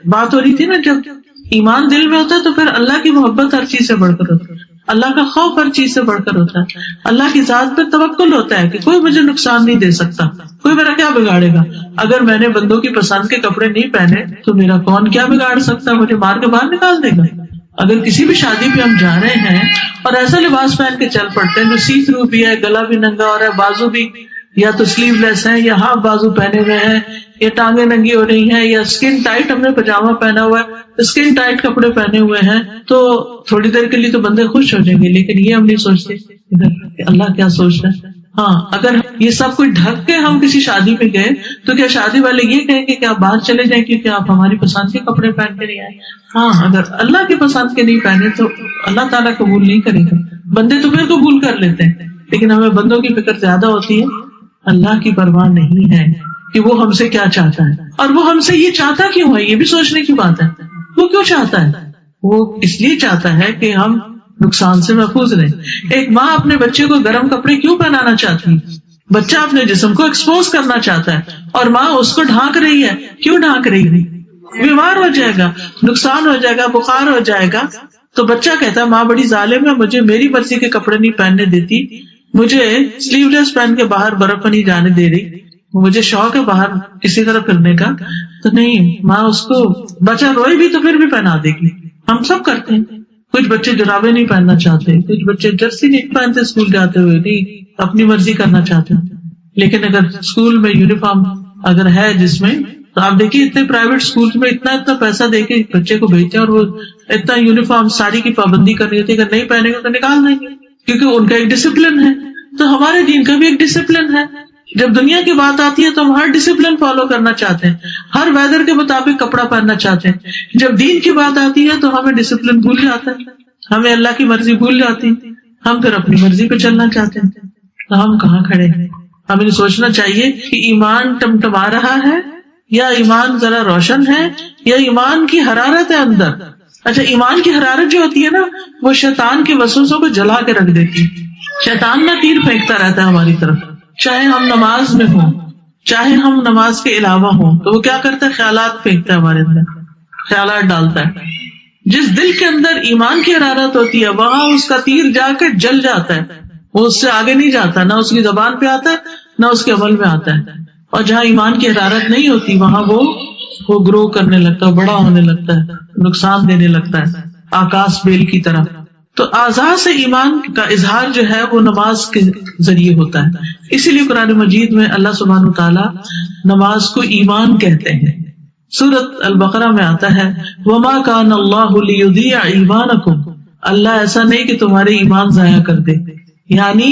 بات ہو رہی تھی نا، جب ایمان دل میں ہوتا ہے تو پھر اللہ کی محبت ہر چیز سے بڑھ کر ہوتا ہے، اللہ کا خوف ہر چیز سے بڑھ کر ہوتا ہے، اللہ کی ذات پہ توکل ہوتا ہے کہ کوئی مجھے نقصان نہیں دے سکتا، کوئی میرا کیا بگاڑے گا. اگر میں نے بندوں کی پسند کے کپڑے نہیں پہنے تو میرا کون کیا بگاڑ سکتا، مجھے مار کے باہر نکال دے گا. اگر کسی بھی شادی پہ ہم جا رہے ہیں اور ایسا لباس پہن کے چل پڑتے ہیں جو سی تھرو بھی ہے، گلا بھی ننگا ہو رہا ہے، بازو بھی یا تو سلیو لیس ہے یا ہاف بازو پہنے ہوئے ہیں، یا ٹانگیں ننگی ہو رہی ہیں، یا اسکن ٹائٹ ہم نے پاجامہ پہنا ہوا ہے، اسکن ٹائٹ کپڑے پہنے ہوئے ہیں، تو تھوڑی دیر کے لیے تو بندے خوش ہو جائیں گے. لیکن یہ ہم نہیں سوچتے کہ اللہ کیا سوچ رہا ہے. ہاں، اگر یہ سب کچھ ڈھک کے ہم کسی شادی میں گئے تو کیا شادی والے یہ کہیں گے کہ آپ باہر چلے جائیں کیونکہ آپ ہماری پسند کے کپڑے پہن کے نہیں آئے؟ ہاں، اگر اللہ کی پسند کے نہیں پہنے تو اللہ تعالیٰ قبول نہیں کرے گا. بندے تو پھر قبول کر لیتے ہیں، لیکن ہمیں بندوں کی فکر زیادہ ہوتی ہے. اللہ کی پرواہ نہیں ہے کہ وہ ہم سے کیا چاہتا ہے، اور وہ ہم سے یہ چاہتا کیوں ہے، یہ بھی سوچنے کی بات ہے. وہ کیوں چاہتا ہے؟ وہ اس لیے چاہتا ہے کہ ہم نقصان سے محفوظ رہیں. ایک ماں اپنے بچے کو گرم کپڑے کیوں پہنانا چاہتی ہے؟ بچہ اپنے جسم کو ایکسپوز کرنا چاہتا ہے، اور ماں اس کو ڈھانک رہی ہے. کیوں ڈھانک رہی ہے؟ بیمار ہو جائے گا، نقصان ہو جائے گا، بخار ہو جائے گا. تو بچہ کہتا ہے ماں بڑی ظالم ہے، مجھے میری مرضی کے کپڑے نہیں پہننے دیتی، مجھے سلیو لیس پہن کے باہر برف میں نہیں جانے دے رہی، مجھے شوق ہے باہر کسی طرح پھرنے کا. تو نہیں، ماں اس کو، بچہ روئے بھی تو پھر بھی پہنا دے گی. ہم سب کرتے ہیں. کچھ بچے جرابیں نہیں پہننا چاہتے، کچھ بچے جرسی نہیں پہنتے اسکول جاتے ہوئے، نہیں اپنی مرضی کرنا چاہتے ہیں. لیکن اگر اسکول میں یونیفارم اگر ہے جس میں، تو آپ دیکھیے اتنے پرائیویٹ اسکول میں اتنا پیسہ دے کے بچے کو بھیجتے ہیں، اور وہ اتنا یونیفارم ساری کی پابندی کرنی ہوتی ہے، اگر نہیں پہنے گا تو نکال دیں گے، کیونکہ ان کا ایک ڈسپلن ہے. تو ہمارے دین کا بھی ایک ڈسپلن ہے. جب دنیا کی بات آتی ہے تو ہم ہر ڈسپلن فالو کرنا چاہتے ہیں، ہر ویدر کے مطابق کپڑا پہننا چاہتے ہیں. جب دین کی بات آتی ہے تو ہمیں ڈسپلن بھول جاتا ہے، ہمیں اللہ کی مرضی بھول جاتی، ہم پھر اپنی مرضی پہ چلنا چاہتے ہیں. تو ہم کہاں کھڑے ہیں؟ ہمیں سوچنا چاہیے کہ ایمان ٹمٹما رہا ہے، یا ایمان ذرا روشن ہے، یا ایمان کی حرارت ہے اندر. اچھا، ایمان کی حرارت جو ہوتی ہے نا، وہ شیطان کے وسوسوں کو جلا کے رکھ دیتی. شیطان نہ تیر پھینکتا رہتا ہے ہماری طرف، چاہے ہم نماز میں ہوں چاہے ہم نماز کے علاوہ ہوں، تو وہ کیا کرتا ہے؟ خیالات پھینکتا ہے ہمارے اندر، خیالات ڈالتا ہے. جس دل کے اندر ایمان کی حرارت ہوتی ہے وہاں اس کا تیر جا کے جل جاتا ہے، وہ اس سے آگے نہیں جاتا، نہ اس کی زبان پہ آتا ہے نہ اس کے عمل میں آتا ہے. اور جہاں ایمان کی حرارت نہیں ہوتی وہاں وہ گرو کرنے لگتا ہے، بڑا ہونے لگتا ہے، نقصان دینے لگتا ہے، آکاش بیل کی طرح. تو اعضاء سے ایمان کا اظہار جو ہے وہ نماز کے ذریعے ہوتا ہے. اسی لیے قرآن مجید میں اللہ سبحانہ وتعالیٰ نماز کو ایمان کہتے ہیں. سورۃ البقرہ میں آتا ہے وَمَا كَانَ اللَّهُ لِيُضِيعَ إِيمَانَكُمْ، اللہ ایسا نہیں کہ تمہارے ایمان ضائع کر دے، یعنی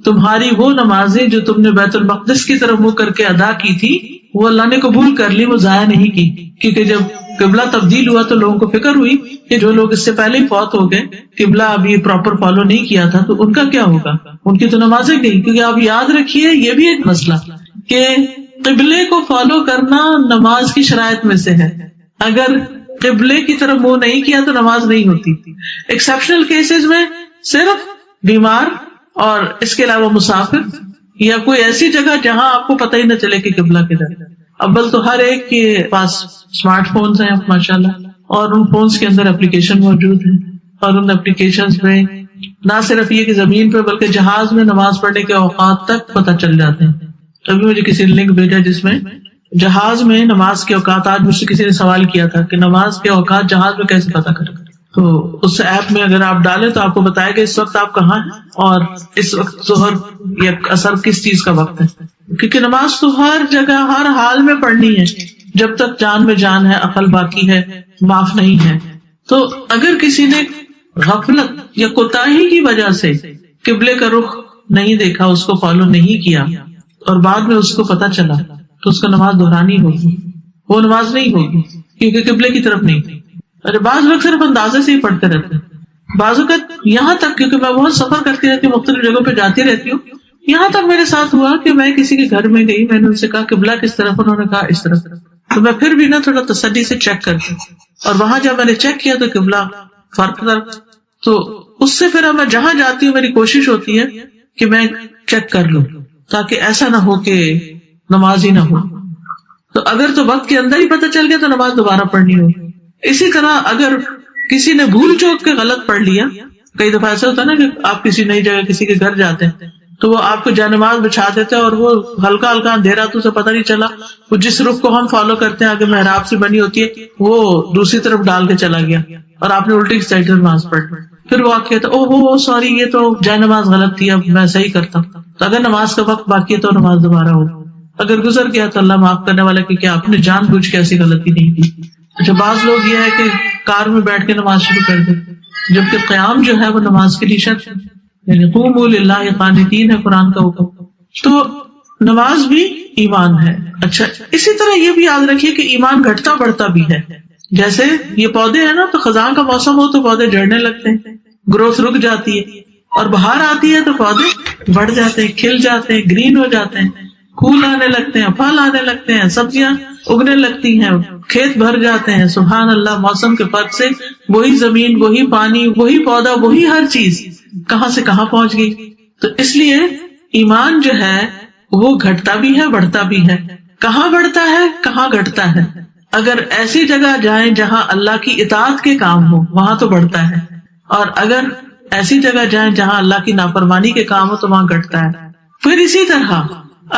تمہاری وہ نمازیں جو تم نے بیت المقدس کی طرف منہ کر کے ادا کی تھی وہ اللہ نے قبول کر لی، وہ ضائع نہیں کی. کیونکہ جب قبلہ تبدیل ہوا تو لوگوں کو فکر ہوئی کہ جو لوگ اس سے پہلے ہی فوت ہو گئے، قبلہ ابھی پراپر فالو نہیں کیا تھا، تو ان کا کیا ہوگا؟ ان کی تو نمازیں گئی. کیونکہ آپ یاد رکھیے یہ بھی ایک مسئلہ کہ قبلے کو فالو کرنا نماز کی شرائط میں سے ہے. اگر قبلے کی طرف منہ نہیں کیا تو نماز نہیں ہوتی. ایکسیپشنل کیسز میں صرف بیمار اور اس کے علاوہ مسافر یا کوئی ایسی جگہ جہاں آپ کو پتہ ہی نہ چلے کہ قبلہ کدھر ہے. اول تو ہر ایک کے پاس اسمارٹ فونز ہیں ماشاءاللہ, اور ان فونز کے اندر اپلیکیشن موجود ہیں, اور ان اپلیکیشنز میں نہ صرف یہ کہ زمین پہ بلکہ جہاز میں نماز پڑھنے کے اوقات تک پتہ چل جاتے ہیں. ابھی مجھے کسی نے لنک بھیجا جس میں جہاز میں نماز کے اوقات, آج مجھ سے کسی نے سوال کیا تھا کہ نماز کے اوقات جہاز میں کیسے پتہ کریں. تو اس ایپ میں اگر آپ ڈالیں تو آپ کو بتائے گا اس وقت آپ کہاں ہیں اور اس وقت ظہر یا عصر کس چیز کا وقت ہے. کیونکہ نماز تو ہر جگہ ہر حال میں پڑھنی ہے جب تک جان میں جان ہے, عقل باقی ہے, معاف نہیں ہے. تو اگر کسی نے غفلت یا کوتاہی کی وجہ سے قبلے کا رخ نہیں دیکھا, اس کو فالو نہیں کیا اور بعد میں اس کو پتہ چلا تو اس کو نماز دہرانی ہوگی, وہ نماز نہیں ہوگی کیونکہ قبلے کی طرف نہیں. ارے بعض لوگ صرف اندازے سے ہی پڑھتے رہتے ہیں. بعض اوقات یہاں تک, کیونکہ میں بہت سفر کرتی رہتی ہوں, مختلف جگہوں پہ جاتی رہتی ہوں, یہاں تک میرے ساتھ ہوا کہ میں کسی کے گھر میں گئی, میں نے ان سے کہا قبلہ کس طرف, انہوں نے کہا اس طرف. تو میں پھر بھی نا تھوڑا تسلی سے چیک کرتی ہوں, اور وہاں جب میں نے چیک کیا تو قبلہ فرق تھا. تو اس سے پھر میں جہاں جاتی ہوں میری کوشش ہوتی ہے کہ میں چیک کر لوں تاکہ ایسا نہ ہو کہ نماز ہی نہ ہو. تو اگر تو وقت کے اندر ہی پتہ چل گیا تو نماز دوبارہ پڑھنی ہوگی. اسی طرح اگر کسی نے بھول چوک کے غلط پڑھ لیا, کئی دفعہ ایسا ہوتا ہے نا کہ آپ کسی نئی جگہ کسی کے گھر جاتے ہیں تو وہ آپ کو جانماز بچھا دیتے ہیں اور وہ ہلکا ہلکا اندھیرا تو اسے پتہ نہیں چلا, وہ جس رخ کو ہم فالو کرتے ہیں آگے محراب سے بنی ہوتی ہے وہ دوسری طرف ڈال کے چلا گیا اور آپ نے الٹی سائڈ نماز پڑھ. پھر وہ آپ کہتے او ہو سوری یہ تو جانماز غلط تھی, اب میں صحیح کرتا ہوں. تو اگر نماز کا وقت باقی ہے تو نماز دوبارہ ہو, اگر گزر گیا تو اللہ معاف کرنے والا, کیونکہ آپ نے جان بوجھ کے ایسی غلطی نہیں کی. اچھا, بعض لوگ یہ ہے کہ کار میں بیٹھ کے نماز شروع کر دیں, جبکہ قیام جو ہے وہ نماز کے لیے شرط ہے, یعنی قوموا للہ قانتین ہے قرآن کا حکم. تو نماز بھی ایمان ہے. اچھا, اسی طرح یہ بھی یاد رکھیے کہ ایمان گھٹتا بڑھتا بھی ہے. جیسے یہ پودے ہیں نا, تو خزاں کا موسم ہو تو پودے جڑنے لگتے ہیں, گروتھ رک جاتی ہے, اور بہار آتی ہے تو پودے بڑھ جاتے ہیں, کھل جاتے ہیں, گرین ہو جاتے ہیں, پھول آنے لگتے ہیں, پھل آنے لگتے ہیں, سبزیاں اگنے لگتی ہیں, کھیت بھر جاتے ہیں. سبحان اللہ, موسم کے فرق سے وہی زمین, وہی پانی, وہی پودا, وہی ہر چیز کہاں سے کہاں پہنچ گئی. تو اس لیے ایمان جو ہے وہ گھٹتا بھی ہے بڑھتا بھی ہے. کہاں بڑھتا ہے کہاں گھٹتا ہے؟ اگر ایسی جگہ جائیں جہاں اللہ کی اطاعت کے کام ہو وہاں تو بڑھتا ہے, اور اگر ایسی جگہ جائیں جہاں اللہ کی نافرمانی کے کام ہو تو وہاں گھٹتا ہے. پھر اسی طرح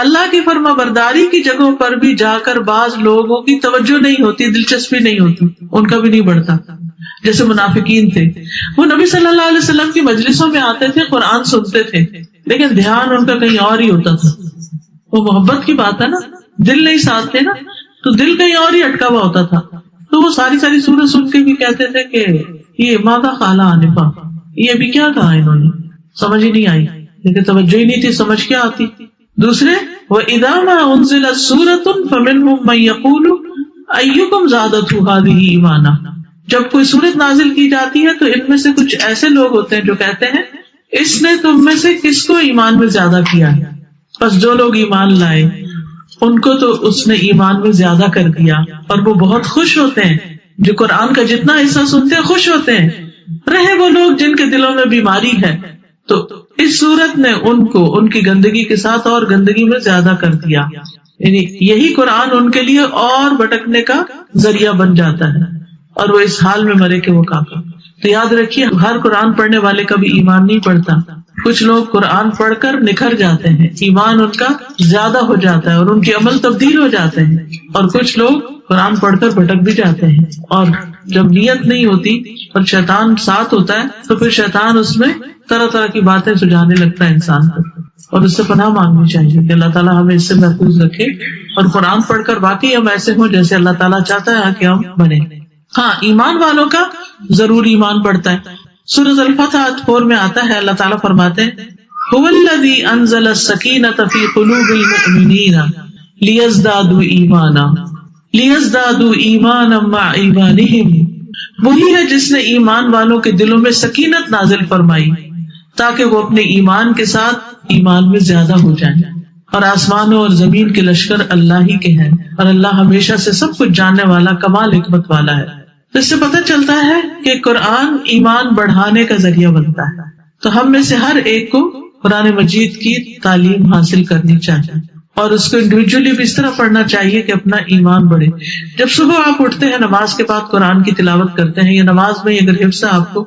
اللہ کی فرما برداری کی جگہوں پر بھی جا کر بعض لوگوں کی توجہ نہیں ہوتی, دلچسپی نہیں ہوتی, ان کا بھی نہیں بڑھتا. جیسے منافقین تھے, وہ نبی صلی اللہ علیہ وسلم کی مجلسوں میں آتے تھے, قرآن سنتے تھے, لیکن دھیان ان کا کہیں اور ہی ہوتا تھا. وہ محبت کی بات ہے نا, دل نہیں ساتھ تھے نا, تو دل کہیں اور ہی اٹکا ہوا ہوتا تھا. تو وہ ساری سورت سن کے بھی کہتے تھے کہ یہ ماذا قال آنفا, یہ بھی کیا کہا انہوں نے, سمجھ ہی نہیں آئی, لیکن توجہ ہی نہیں تھی, سمجھ کیا آتی. دوسرے, وَإِذَا مَا أُنزِلَتْ سُورَةٌ فَمِنْهُمْ مَن يَقُولُ أَيُّكُمْ زَادَتْهُ هَٰذِهِ إِيمَانًا. جب کوئی سورت نازل کی جاتی ہے تو ان میں سے کچھ ایسے لوگ ہوتے ہیں جو کہتے ہیں اس نے تم میں سے کس کو ایمان میں زیادہ کیا ہے. بس جو لوگ ایمان لائے ان کو تو اس نے ایمان میں زیادہ کر دیا, اور وہ بہت خوش ہوتے ہیں. جو قرآن کا جتنا حصہ سنتے ہیں خوش ہوتے ہیں. رہے وہ لوگ جن کے دلوں میں بیماری ہے تو اس صورت نے ان کو ان کی گندگی کے ساتھ اور گندگی میں زیادہ کر دیا. یعنی یہی قرآن ان کے لیے اور بھٹکنے کا ذریعہ بن جاتا ہے, اور وہ اس حال میں مرے کہ وہ کافر. تو یاد رکھیے, ہر قرآن پڑھنے والے کا بھی ایمان نہیں پڑھتا. کچھ لوگ قرآن پڑھ کر نکھر جاتے ہیں, ایمان ان کا زیادہ ہو جاتا ہے اور ان کے عمل تبدیل ہو جاتے ہیں, اور کچھ لوگ قرآن پڑھ کر بھٹک بھی جاتے ہیں. اور جب نیت نہیں ہوتی اور شیطان ساتھ ہوتا ہے تو پھر شیطان اس میں طرح طرح کی باتیں سجانے لگتا ہے انسان کو, اور اس سے پناہ مانگنی چاہیے کہ اللہ تعالیٰ ہمیں اس سے محفوظ رکھے, اور قرآن پڑھ کر واقعی ہم ایسے ہوں جیسے اللہ تعالیٰ چاہتا ہے کہ ہم بنے. ہاں, ایمان والوں کا ضرور ایمان بڑھتا ہے. سورۃ الفتح 4 میں آتا ہے, اللہ تعالیٰ فرماتے ہیں هو الذی انزل السکینۃ فی قلوب المؤمنین لیزدادوا ایمانا مع ایمانہم. وہی ہے جس نے ایمان والوں کے دلوں میں سکینت نازل فرمائی تاکہ وہ اپنے ایمان کے ساتھ ایمان میں زیادہ ہو جائیں. اور آسمانوں اور زمین کے لشکر اللہ ہی کے ہیں، اور اللہ ہمیشہ سے سب کچھ جاننے والا کمال حکمت والا ہے۔ تو اس سے پتہ چلتا ہے کہ قرآن ایمان بڑھانے کا ذریعہ بنتا ہے۔ تو ہم میں سے ہر ایک کو قرآن مجید کی تعلیم حاصل کرنی چاہیے، اور اس کو انڈیویجولی بھی اس طرح پڑھنا چاہیے کہ اپنا ایمان بڑھے۔ جب صبح آپ اٹھتے ہیں نماز کے بعد قرآن کی تلاوت کرتے ہیں، یا نماز میں اگر حفظ ہے آپ کو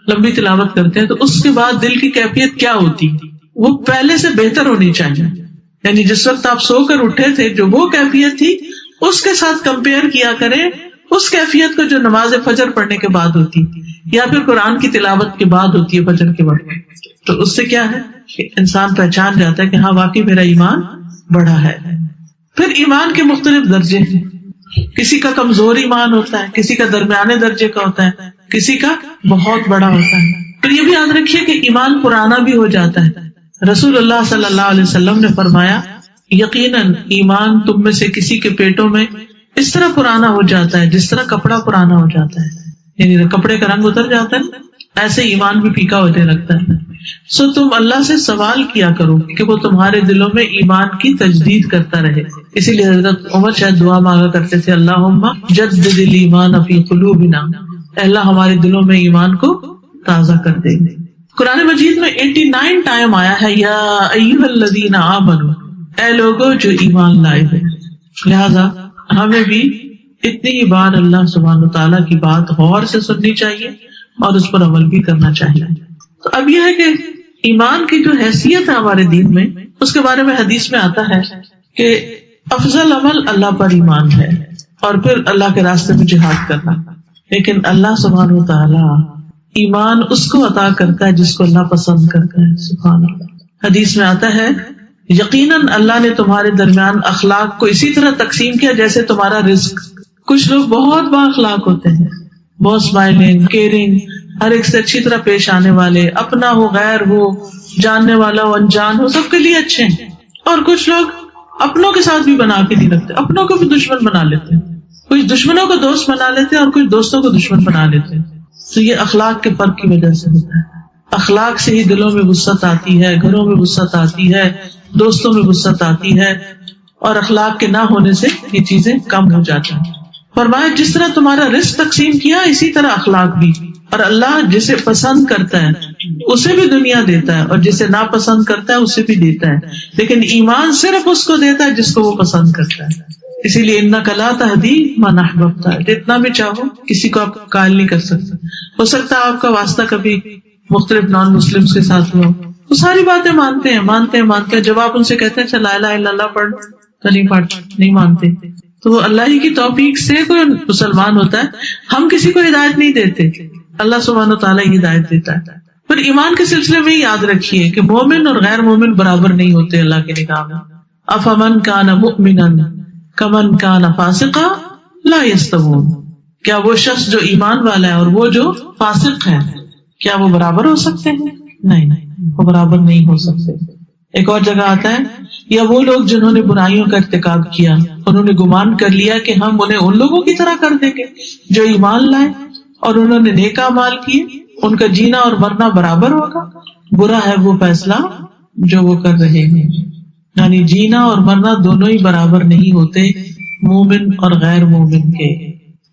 لمبی تلاوت کرتے ہیں، تو اس کے بعد دل کی کیفیت کیا ہوتی، وہ پہلے سے بہتر ہونی چاہیے۔ یعنی جس وقت آپ سو کر اٹھے تھے جو وہ کیفیت تھی اس کے ساتھ کمپیئر کیا کریں اس کیفیت کو جو نماز فجر پڑھنے کے بعد ہوتی یا پھر قرآن کی تلاوت کے بعد ہوتی ہے فجر کے وقت۔ تو اس سے کیا ہے کہ انسان پہچان جاتا ہے کہ ہاں واقعی میرا ایمان بڑھا ہے۔ پھر ایمان کے مختلف درجے ہیں، کسی کا کمزور ایمان ہوتا ہے، کسی کا درمیانے درجے کا ہوتا ہے، کسی کا بہت بڑا ہوتا ہے۔ پھر یہ بھی یاد رکھیے کہ ایمان پرانا بھی ہو جاتا ہے۔ رسول اللہ صلی اللہ علیہ وسلم نے فرمایا یقیناً ایمان تم میں سے کسی کے پیٹوں میں اس طرح پرانا ہو جاتا ہے جس طرح کپڑا پرانا ہو جاتا ہے، یعنی کپڑے کا رنگ اتر جاتا ہے، ایسے ایمان بھی پھیکا ہونے لگتا ہے۔ سو تم اللہ سے سوال کیا کرو کہ وہ تمہارے دلوں میں ایمان کی تجدید کرتا رہے۔ اسی لیے حضرت عمر شاید دعا مانگا کرتے تھے اللہم جدد الایمان فی قلوبنا، اے اللہ ہمارے دلوں میں ایمان کو تازہ کر دے۔ قرآن مجید میں 89 ٹائم آیا ہے یا ایھا الذین آمنوا، اے لوگوں جو ایمان لائے ہو۔ لہذا ہمیں بھی اتنی ہی بار اللہ سبحانہ تعالیٰ کی بات غور سے سننی چاہیے اور اس پر عمل بھی کرنا چاہیے۔ تو اب یہ ہے کہ ایمان کی جو حیثیت ہے ہمارے دین میں، اس کے بارے میں حدیث میں آتا ہے کہ افضل عمل اللہ پر ایمان ہے، اور پھر اللہ کے راستے میں جہاد کرنا۔ لیکن اللہ سبحانہ تعالیٰ ایمان اس کو عطا کرتا ہے جس کو اللہ پسند کرتا ہے۔ سبحان اللہ۔ حدیث میں آتا ہے یقیناً اللہ نے تمہارے درمیان اخلاق کو اسی طرح تقسیم کیا جیسے تمہارا رزق۔ کچھ لوگ بہت با اخلاق ہوتے ہیں، بہت اسمائلنگ، کیئرنگ، ہر ایک سے اچھی طرح پیش آنے والے، اپنا ہو غیر ہو، جاننے والا ہو انجان ہو، سب کے لیے اچھے ہیں۔ اور کچھ لوگ اپنوں کے ساتھ بھی بنا کے نہیں رکھتے، اپنوں کو بھی دشمن بنا لیتے ہیں، کچھ دشمنوں کو دوست بنا لیتے ہیں اور کچھ دوستوں کو دشمن بنا لیتے ہیں۔ تو یہ اخلاق کے فرق کی وجہ سے ہوتا ہے۔ اخلاق سے ہی دلوں میں وسعت آتی ہے، گھروں میں وسعت آتی ہے، دوستوں میں وسعت آتی ہے، اور اخلاق کے نہ ہونے سے یہ چیزیں کم ہو جاتی ہیں۔ فرمایا جس طرح تمہارا رزق تقسیم کیا اسی طرح اخلاق بھی، اور اللہ جسے پسند کرتا ہے اسے بھی دنیا دیتا ہے اور جسے ناپسند کرتا ہے اسے بھی دیتا ہے، لیکن ایمان صرف اس کو دیتا ہے جس کو وہ پسند کرتا ہے۔ اسی لیے انک لا تہدی من احببت، جتنا بھی چاہو کسی کو آپ قائل نہیں کر سکتے۔ ہو سکتا ہے آپ کا واسطہ کبھی مختلف نان مسلمس کے ساتھ ہوا، وہ ساری باتیں مانتے ہیں، جب آپ ان سے کہتے ہیں لا الہ الا اللہ پڑھ تو نہیں مانتے۔ تو وہ اللہ ہی کی توفیق سے کوئی مسلمان ہوتا ہے، ہم کسی کو ہدایت نہیں دیتے، اللہ سبحانہ وتعالیٰ ہی ہدایت دیتا ہے۔ پھر ایمان کے سلسلے میں یاد رکھیے کہ مومن اور غیر مومن برابر نہیں ہوتے اللہ کے نگاہ میں۔ افمن کان مؤمنا کمن کان فاسقا لا یستوون، کیا وہ شخص جو ایمان والا ہے اور وہ جو فاسق ہے کیا وہ برابر ہو سکتے ہیں؟ نہیں، وہ برابر نہیں ہو سکتے۔ ایک اور جگہ آتا ہے یا وہ لوگ جنہوں نے برائیوں کا ارتکاب کیا انہوں نے گمان کر لیا کہ ہم انہیں ان لوگوں کی طرح کر دیں گے جو ایمان لائے اور انہوں نے نیک اعمال کیے، ان کا جینا اور مرنا برابر ہوگا، برا ہے وہ فیصلہ جو وہ کر رہے ہیں۔ یعنی جینا اور مرنا دونوں ہی برابر نہیں ہوتے مومن اور غیر مومن کے۔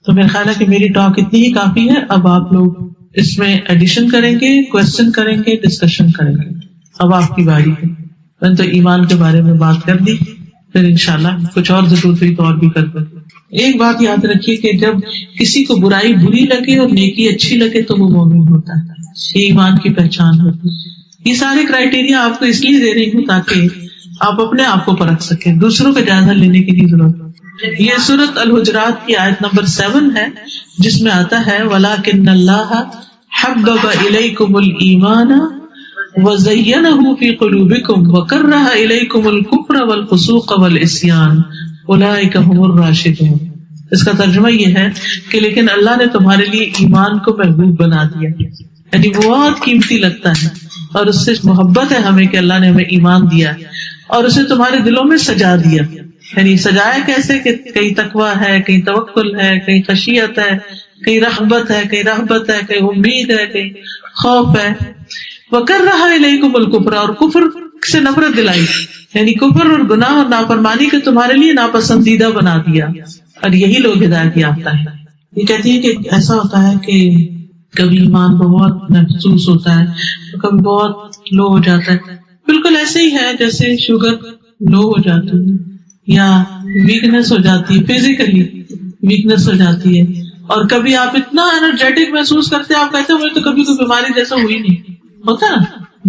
تو میرا خیال ہے کہ میری ٹاک اتنی ہی کافی ہے، اب آپ لوگ اس میں ایڈیشن کریں گے، کوسچن کریں گے، ڈسکشن کریں گے۔ اب آپ کی باری ہے، میں نے تو ایمان کے بارے میں بات کر دی، پھر انشاءاللہ کچھ اور ضرورت ہوئی تو اور بھی کر دیں۔ ایک بات یاد رکھیے کہ جب کسی کو برائی بری لگے اور نیکی اچھی لگے تو وہ مومن ہوتا ہے، یہ ایمان کی پہچان ہوتی ہے۔ یہ سارے کرائیٹیریا آپ کو اس لیے دے رہی ہوں تاکہ آپ اپنے آپ کو پرکھ سکیں، دوسروں کا جائزہ لینے کی نہیں ضرورت۔ یہ سورۃ الحجرات کی آیت نمبر 7 ہے جس میں آتا ہے وَلَٰكِنَّ اللَّهَ حَبَّبَ إِلَيْكُمُ الْإِيمَانَ وَزَيَّنَهُ فِي قُلُوبِكُمْ وَكَرَّهَ إِلَيْكُمُ الْكُفْرَ وَالْفُسُوقَ وَالْعِصْيَانَ أُولَٰئِكَ هُمُ الرَّاشِدُونَ۔ اس کا ترجمہ یہ ہے کہ لیکن اللہ نے تمہارے لیے ایمان کو محبوب بنا دیا، یعنی بہت قیمتی لگتا ہے اور اس سے محبت ہے ہمیں کہ اللہ نے ہمیں ایمان دیا اور اسے تمہارے دلوں میں سجا دیا۔ یعنی سجایا کیسے کہ کہیں تقویٰ ہے، کہیں توکل ہے، کہیں خشیت ہے، کہیں رغبت ہے، کہیں رہبت ہے، کہیں امید ہے، کہیں خوف ہے۔ وَكَرَّهَ إِلَيْكُمُ الْكُفْرَ، اور کفر سے نفرت دلائی، یعنی کفر اور گناہ اور نافرمانی کو تمہارے لیے ناپسندیدہ بنا دیا، اور یہی لوگ ہدایت یافتہ ہیں۔ یہ کہتی ہے کہ ایسا ہوتا ہے کہ کبھی ایمان بہت محسوس ہوتا ہے، کبھی بہت لو ہو جاتا ہے، بالکل ایسے ہی ہے جیسے شوگر لو ہو جاتی ہے یا ویکنیس ہو جاتی ہے، فزیکلی ویکنیس ہو جاتی ہے، اور کبھی آپ اتنا انرجیٹک محسوس کرتے ہیں، آپ کہتے ہیں مجھے تو کبھی کوئی بیماری جیسا ہوئی نہیں ہوتا نا۔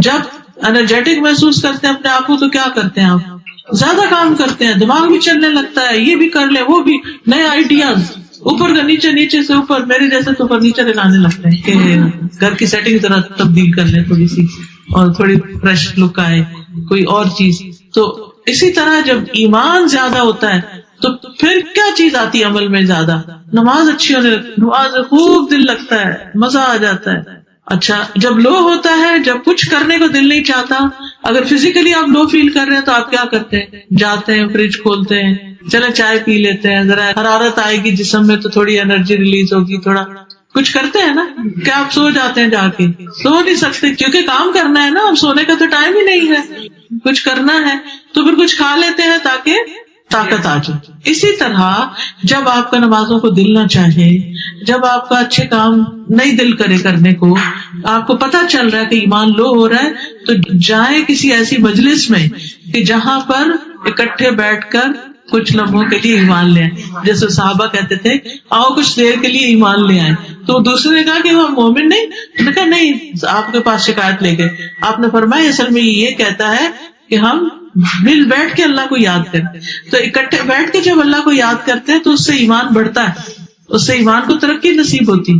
جب انرجیٹک محسوس کرتے ہیں اپنے آپ کو تو کیا کرتے ہیں آپ؟ زیادہ کام کرتے ہیں، دماغ بھی چلنے لگتا ہے، یہ بھی کر لیں وہ بھی، نئے آئیڈیاز، اوپر کا نیچے، نیچے سے اوپر، میرے جیسے تو فرنیچر ہلانے لگتے ہیں کہ گھر کی سیٹنگ ذرا تبدیل کر لیں تھوڑی سی، اور تھوڑی فریش لک آئے، کوئی اور چیز۔ تو اسی طرح جب ایمان زیادہ ہوتا ہے تو پھر کیا چیز آتی ہے عمل میں زیادہ؟ نماز اچھی ہونے لگتی، نماز خوب دل لگتا ہے، مزہ آ جاتا ہے۔ اچھا جب لو ہوتا ہے، جب کچھ کرنے کو دل نہیں چاہتا، اگر فزیکلی آپ لو فیل کر رہے ہیں تو آپ کیا کرتے ہیں؟ جاتے ہیں فریج کھولتے ہیں، چلے چائے پی لیتے ہیں، ذرا حرارت آئے گی جسم میں تو تھوڑی انرجی ریلیز ہوگی، تھوڑا کچھ کرتے ہیں نا۔ کیا آپ سو جاتے ہیں؟ جا کے سو نہیں سکتے کیونکہ کام کرنا ہے نا، اب سونے کا تو ٹائم ہی نہیں ہے، کچھ کرنا ہے تو پھر کچھ کھا لیتے ہیں تاکہ طاقت آ جائے۔ اسی طرح جب آپ کا نمازوں کو دل نہ چاہے، جب آپ کا اچھے کام نہیں دل کرے کرنے کو، آپ کو پتہ چل رہا ہے کہ ایمان لو ہو رہا ہے، تو جائیں کسی ایسی مجلس میں کہ جہاں پر اکٹھے بیٹھ کر کچھ لمحوں کے لیے ایمان لے آئے۔ جیسے صحابہ کہتے تھے آؤ کچھ دیر کے لیے ایمان لے آئے، تو دوسرے نے کہا کہ وہ مومن نہیں، انہوں نے کہا نہیں، آپ کے پاس شکایت لے گئے۔ آپ نے فرمایا اصل میں یہ کہتا ہے کہ ہم مل بیٹھ کے اللہ کو یاد کریں، تو اکٹھے بیٹھ کے جب اللہ کو یاد کرتے ہیں تو اس سے ایمان بڑھتا ہے، اس سے ایمان کو ترقی نصیب ہوتی۔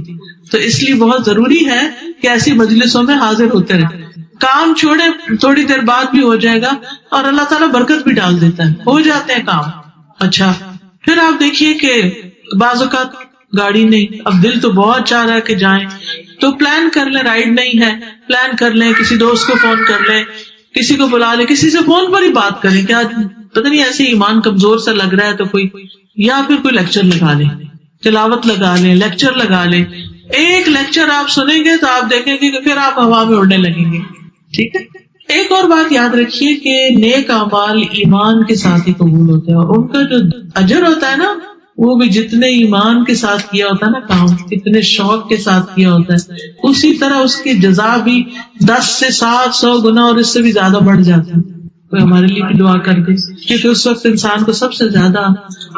تو اس لیے بہت ضروری ہے کہ ایسی مجلسوں میں حاضر ہوتے رہیں۔ کام چھوڑے تھوڑی دیر بعد بھی ہو جائے گا، اور اللہ تعالیٰ برکت بھی ڈال دیتا ہے، ہو جاتے ہیں کام۔ اچھا پھر آپ دیکھیے کہ بعض اوقات گاڑی نہیں، اب دل تو بہت چاہ رہا ہے کہ جائیں، تو پلان کر لیں، رائڈ نہیں ہے پلان کر لیں، کسی دوست کو فون کر لیں، کسی کو بلا لیں، کسی سے فون پر ہی بات کریں کہ آج پتہ نہیں ایسے ایمان کمزور سا لگ رہا ہے تو کوئی، یا پھر کوئی لیکچر لگا لیں، تلاوت لگا لیں، لیکچر لگا لیں۔ ایک لیکچر آپ سنیں گے تو آپ دیکھیں گے کہ پھر آپ ہوا میں اڑنے لگیں گے۔ ٹھیک ہے، ایک اور بات یاد رکھیے کہ نیک اعمال ایمان کے ساتھ ہی قبول ہوتے ہیں، اور ان کا جو اجر ہوتا ہے نا، وہ بھی جتنے ایمان کے ساتھ کیا ہوتا ہے نا کام، کتنے شوق کے ساتھ کیا ہوتا ہے، اسی طرح اس کی جزا بھی 10 سے 700 گنا اور اس سے بھی زیادہ بڑھ جاتی ہے۔ کوئی ہمارے لیے بھی دعا کر دے، کیونکہ اس وقت انسان کو سب سے زیادہ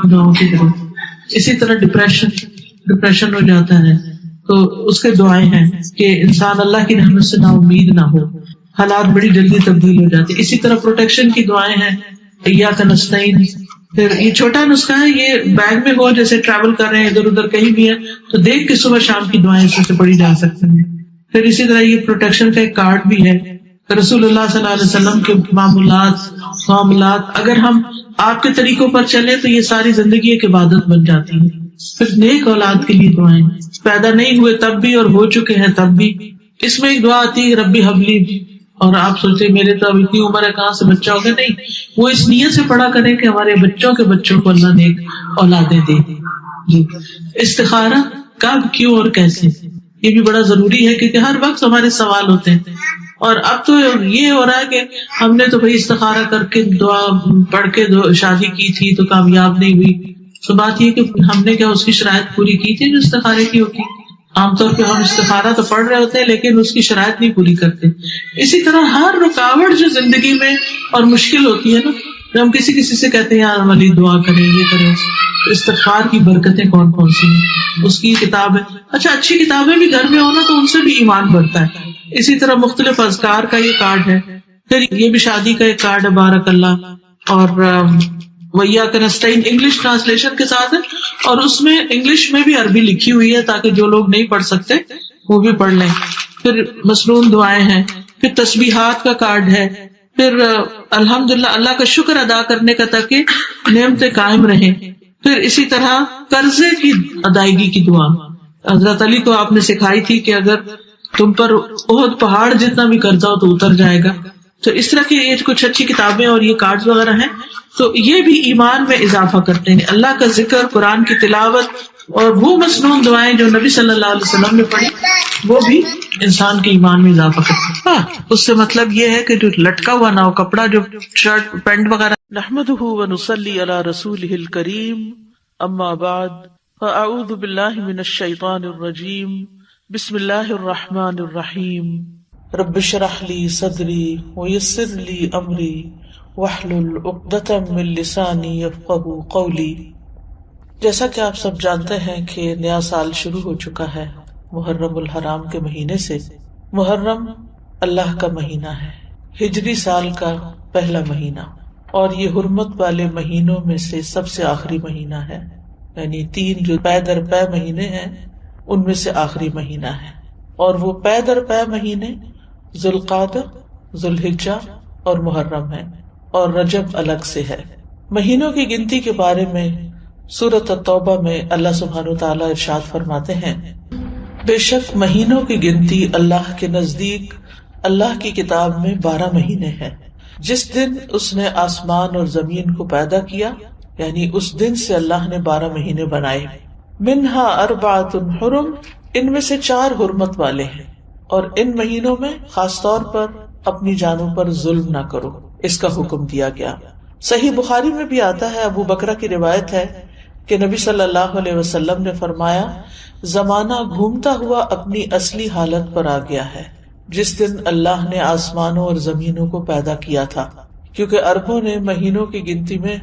دعاؤں کی ضرورت۔ اسی طرح ڈپریشن ہو جاتا ہے تو اس کے دعائیں ہیں کہ انسان اللہ کی رحمت سے نا امید نہ ہو، حالات بڑی جلدی تبدیل ہو جاتے۔ اسی طرح پروٹیکشن کی دعائیں ہیں، ایاک نستعین۔ پھر یہ چھوٹا نسخہ ہے، یہ بیگ میں ہو، جیسے ٹریول کر رہے ہیں ادھر ادھر کہیں بھی ہے تو دیکھ کے صبح شام کی دعائیں اس سے پڑھی جا سکتی ہیں۔ پھر اسی طرح یہ پروٹیکشن کا ایک کارڈ بھی ہے، رسول اللہ صلی اللہ علیہ وسلم کے معاملات اگر ہم آپ کے طریقوں پر چلیں تو یہ ساری زندگی ایک عبادت بن جاتی ہے۔ پھر نیک اولاد کے لیے دعائیں، پیدا نہیں ہوئے تب بھی اور ہو چکے ہیں تب بھی۔ اس میں ایک دعا آتی ہے ربی حبلی، اور آپ سوچتے میرے تو اب اتنی عمر ہے کہاں سے بچہ ہوگا، نہیں، وہ اس نیت سے پڑھا کریں کہ ہمارے بچوں کے بچوں کو اللہ نیک اولادیں دے۔ جی، استخارہ کب، کیوں اور کیسے، یہ بھی بڑا ضروری ہے کیونکہ ہر وقت ہمارے سوال ہوتے ہیں۔ اور اب تو یہ ہو رہا ہے کہ ہم نے تو بھائی استخارہ کر کے دعا پڑھ کے شادی کی تھی تو کامیاب نہیں ہوئی، تو بات یہ کہ ہم نے کیا اس کی شرائط پوری کی تھی جو استخارے کی ہوتی؟ عام طور پہ ہم استخارہ تو پڑھ رہے ہوتے ہیں لیکن اس کی شرائط نہیں پوری کرتے۔ اسی طرح ہر رکاوٹ جو زندگی میں اور مشکل ہوتی ہے نا، جب ہم کسی سے کہتے ہیں یار ہماری دعا کریں، یہ کریں، استغفار کی برکتیں کون کون سی ہیں، اس کی کتاب ہے۔ اچھا اچھی کتابیں بھی گھر میں ہونا تو ان سے بھی ایمان بڑھتا ہے۔ اسی طرح مختلف اذکار کا یہ کارڈ ہے، پھر یہ بھی شادی کا ایک کارڈ ہے بارک اللہ، اور وَإِيَّاكَ نَسْتَعِينُ انگلش ٹرانسلیشن کے ساتھ ہے، اور اس میں انگلش میں بھی عربی لکھی ہوئی ہے تاکہ جو لوگ نہیں پڑھ سکتے وہ بھی پڑھ لیں۔ پھر مسنون دعائیں ہیں، پھر تسبیحات کا کارڈ ہے، پھر الحمدللہ اللہ کا شکر ادا کرنے کا تاکہ نعمتیں قائم رہیں۔ پھر اسی طرح قرضے کی ادائیگی کی دعا حضرت علی کو آپ نے سکھائی تھی کہ اگر تم پر احد پہاڑ جتنا بھی قرضہ ہو تو اتر جائے گا۔ تو اس طرح کی یہ کچھ اچھی کتابیں اور یہ کارڈز وغیرہ ہیں، تو یہ بھی ایمان میں اضافہ کرتے ہیں۔ اللہ کا ذکر، قرآن کی تلاوت، اور وہ مصنون دعائیں جو نبی صلی اللہ علیہ وسلم نے پڑھی وہ بھی انسان کے ایمان میں اضافہ کرتی ہے. اس سے مطلب یہ ہے کہ جو لٹکا ہوا نہ ہو کپڑا، جو شرٹ پینٹ وغیرہ. نحمده ونصلي على رسوله الكريم اما بعد فاعوذ بالله من الشيطان الرجيم بسم الله الرحمن الرحيم رب اشرح لي صدري ويسر لي امري واحلل عقدة من لساني يفقهوا قولي. جیسا کہ آپ سب جانتے ہیں کہ نیا سال شروع ہو چکا ہے محرم الحرام کے مہینے سے. محرم اللہ کا مہینہ ہے، ہجری سال کا پہلا مہینہ، اور یہ حرمت والے مہینوں میں سے سب سے آخری مہینہ ہے. یعنی 3 جو پے در پے مہینے ہیں ان میں سے آخری مہینہ ہے. اور وہ پے در پے مہینے ذوالقعدہ، ذوالحجہ اور محرم ہیں، اور رجب الگ سے ہے. مہینوں کی گنتی کے بارے میں سورۃ التوبہ میں اللہ سبحانہ وتعالیٰ ارشاد فرماتے ہیں، بے شک مہینوں کی گنتی اللہ کے نزدیک اللہ کی کتاب میں 12 مہینے ہیں. جس دن اس نے آسمان اور زمین کو پیدا کیا، یعنی اس دن سے اللہ نے 12 مہینے بنائے. منہا اربعۃ حرم، ان میں سے 4 حرمت والے ہیں، اور ان مہینوں میں خاص طور پر اپنی جانوں پر ظلم نہ کرو، اس کا حکم دیا گیا. صحیح بخاری میں بھی آتا ہے، ابو بکرہ کی روایت ہے کہ نبی صلی اللہ علیہ وسلم نے فرمایا، زمانہ گھومتا ہوا اپنی اصلی حالت پر آ گیا ہے جس دن اللہ نے آسمانوں اور زمینوں کو پیدا کیا تھا. کیونکہ عربوں نے مہینوں کی گنتی میں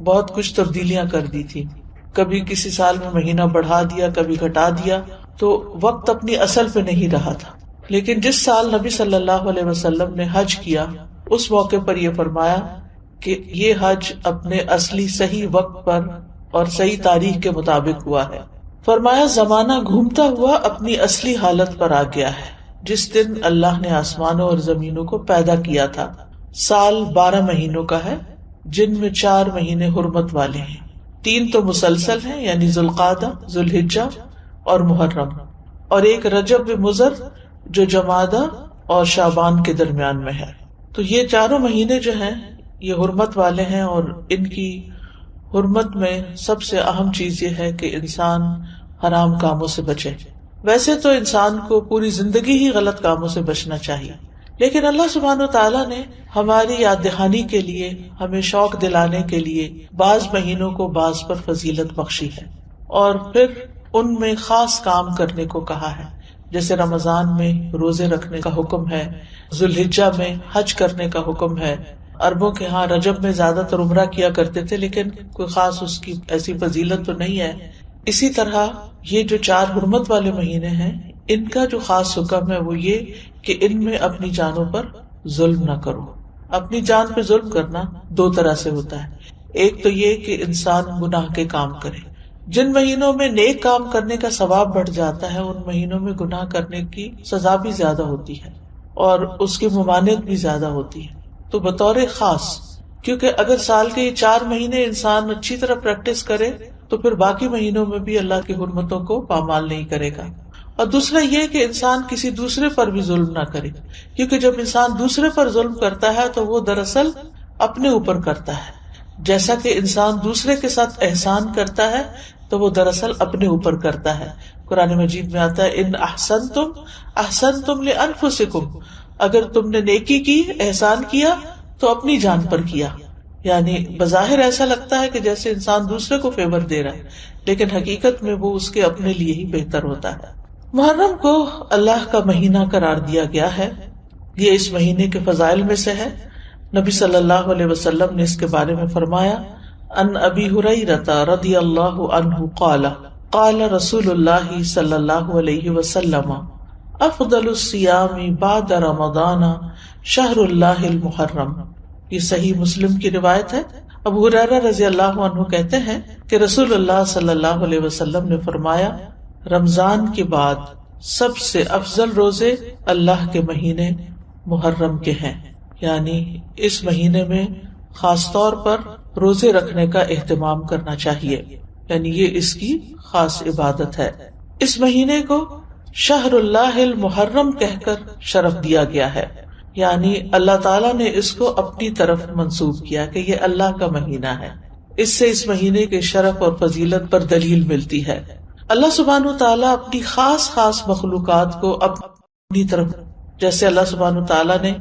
بہت کچھ تبدیلیاں کر دی تھی. کبھی کسی سال میں مہینہ بڑھا دیا، کبھی گھٹا دیا، تو وقت اپنی اصل پہ نہیں رہا تھا. لیکن جس سال نبی صلی اللہ علیہ وسلم نے حج کیا، اس موقع پر یہ فرمایا کہ یہ حج اپنے اصلی صحیح وقت پر اور صحیح تاریخ کے مطابق ہوا ہے. فرمایا، زمانہ گھومتا ہوا اپنی اصلی حالت پر آ گیا ہے جس دن اللہ نے آسمانوں اور زمینوں کو پیدا کیا تھا. سال 12 مہینوں کا ہے، جن میں 4 مہینے حرمت والے ہیں. 3 تو مسلسل ہیں، یعنی ذوالقعدہ، ذوالحجہ اور محرم، اور ایک رجب مضر جو جمادہ اور شعبان کے درمیان میں ہے. تو یہ 4 مہینے جو ہیں یہ حرمت والے ہیں، اور ان کی حرمت میں سب سے اہم چیز یہ ہے کہ انسان حرام کاموں سے بچے. ویسے تو انسان کو پوری زندگی ہی غلط کاموں سے بچنا چاہیے، لیکن اللہ سبحانہ وتعالیٰ نے ہماری یاد دہانی کے لیے، ہمیں شوق دلانے کے لیے بعض مہینوں کو بعض پر فضیلت بخشی ہے، اور پھر ان میں خاص کام کرنے کو کہا ہے. جیسے رمضان میں روزے رکھنے کا حکم ہے، ذوالحجہ میں حج کرنے کا حکم ہے. عربوں کے ہاں رجب میں زیادہ تر عمرہ کیا کرتے تھے، لیکن کوئی خاص اس کی ایسی فضیلت تو نہیں ہے. اسی طرح یہ جو 4 حرمت والے مہینے ہیں، ان کا جو خاص حکم ہے وہ یہ کہ ان میں اپنی جانوں پر ظلم نہ کرو. اپنی جان پہ ظلم کرنا 2 طرح سے ہوتا ہے. ایک تو یہ کہ انسان گناہ کے کام کرے. جن مہینوں میں نیک کام کرنے کا ثواب بڑھ جاتا ہے، ان مہینوں میں گناہ کرنے کی سزا بھی زیادہ ہوتی ہے اور اس کی ممانعت بھی زیادہ ہوتی ہے. تو بطور خاص، کیونکہ اگر سال کے یہ 4 مہینے انسان اچھی طرح پریکٹس کرے تو پھر باقی مہینوں میں بھی اللہ کی حرمتوں کو پامال نہیں کرے گا. اور دوسرا یہ کہ انسان کسی دوسرے پر بھی ظلم نہ کرے، کیونکہ جب انسان دوسرے پر ظلم کرتا ہے تو وہ دراصل اپنے اوپر کرتا ہے. جیسا کہ انسان دوسرے کے ساتھ احسان کرتا ہے تو وہ دراصل اپنے اوپر کرتا ہے. قرآن مجید میں آتا ہے، ان احسنتم احسنتم لانفسکم، اگر تم نے نیکی کی، احسان کیا تو اپنی جان پر کیا. یعنی بظاہر ایسا لگتا ہے کہ جیسے انسان دوسرے کو فیور دے رہا ہے، لیکن حقیقت میں وہ اس کے اپنے لیے ہی بہتر ہوتا ہے. محرم کو اللہ کا مہینہ قرار دیا گیا ہے. یہ اس مہینے کے فضائل میں سے ہے. نبی صلی اللہ علیہ وسلم نے اس کے بارے میں فرمایا، ان ابی ہریرہ رضی اللہ عنہ قال قال رسول اللہ صلی اللہ علیہ وسلم، افضل الصیام بعد رمضان شہر اللہ المحرم. یہ صحیح مسلم کی روایت ہے. ابو ہریرہ رضی اللہ عنہ کہتے ہیں کہ رسول اللہ صلی اللہ علیہ وسلم نے فرمایا، رمضان کے بعد سب سے افضل روزے اللہ کے مہینے محرم کے ہیں. یعنی اس مہینے میں خاص طور پر روزے رکھنے کا اہتمام کرنا چاہیے، یعنی یہ اس کی خاص عبادت ہے. اس مہینے کو شہر اللہ المحرم کہہ کر شرف دیا گیا ہے، یعنی اللہ تعالیٰ نے اس کو اپنی طرف منسوب کیا کہ یہ اللہ کا مہینہ ہے. اس سے اس مہینے کے شرف اور فضیلت پر دلیل ملتی ہے. اللہ سبحانہ وتعالیٰ اپنی خاص خاص مخلوقات کو اپنی طرف، جیسے اللہ سبحانہ وتعالیٰ نے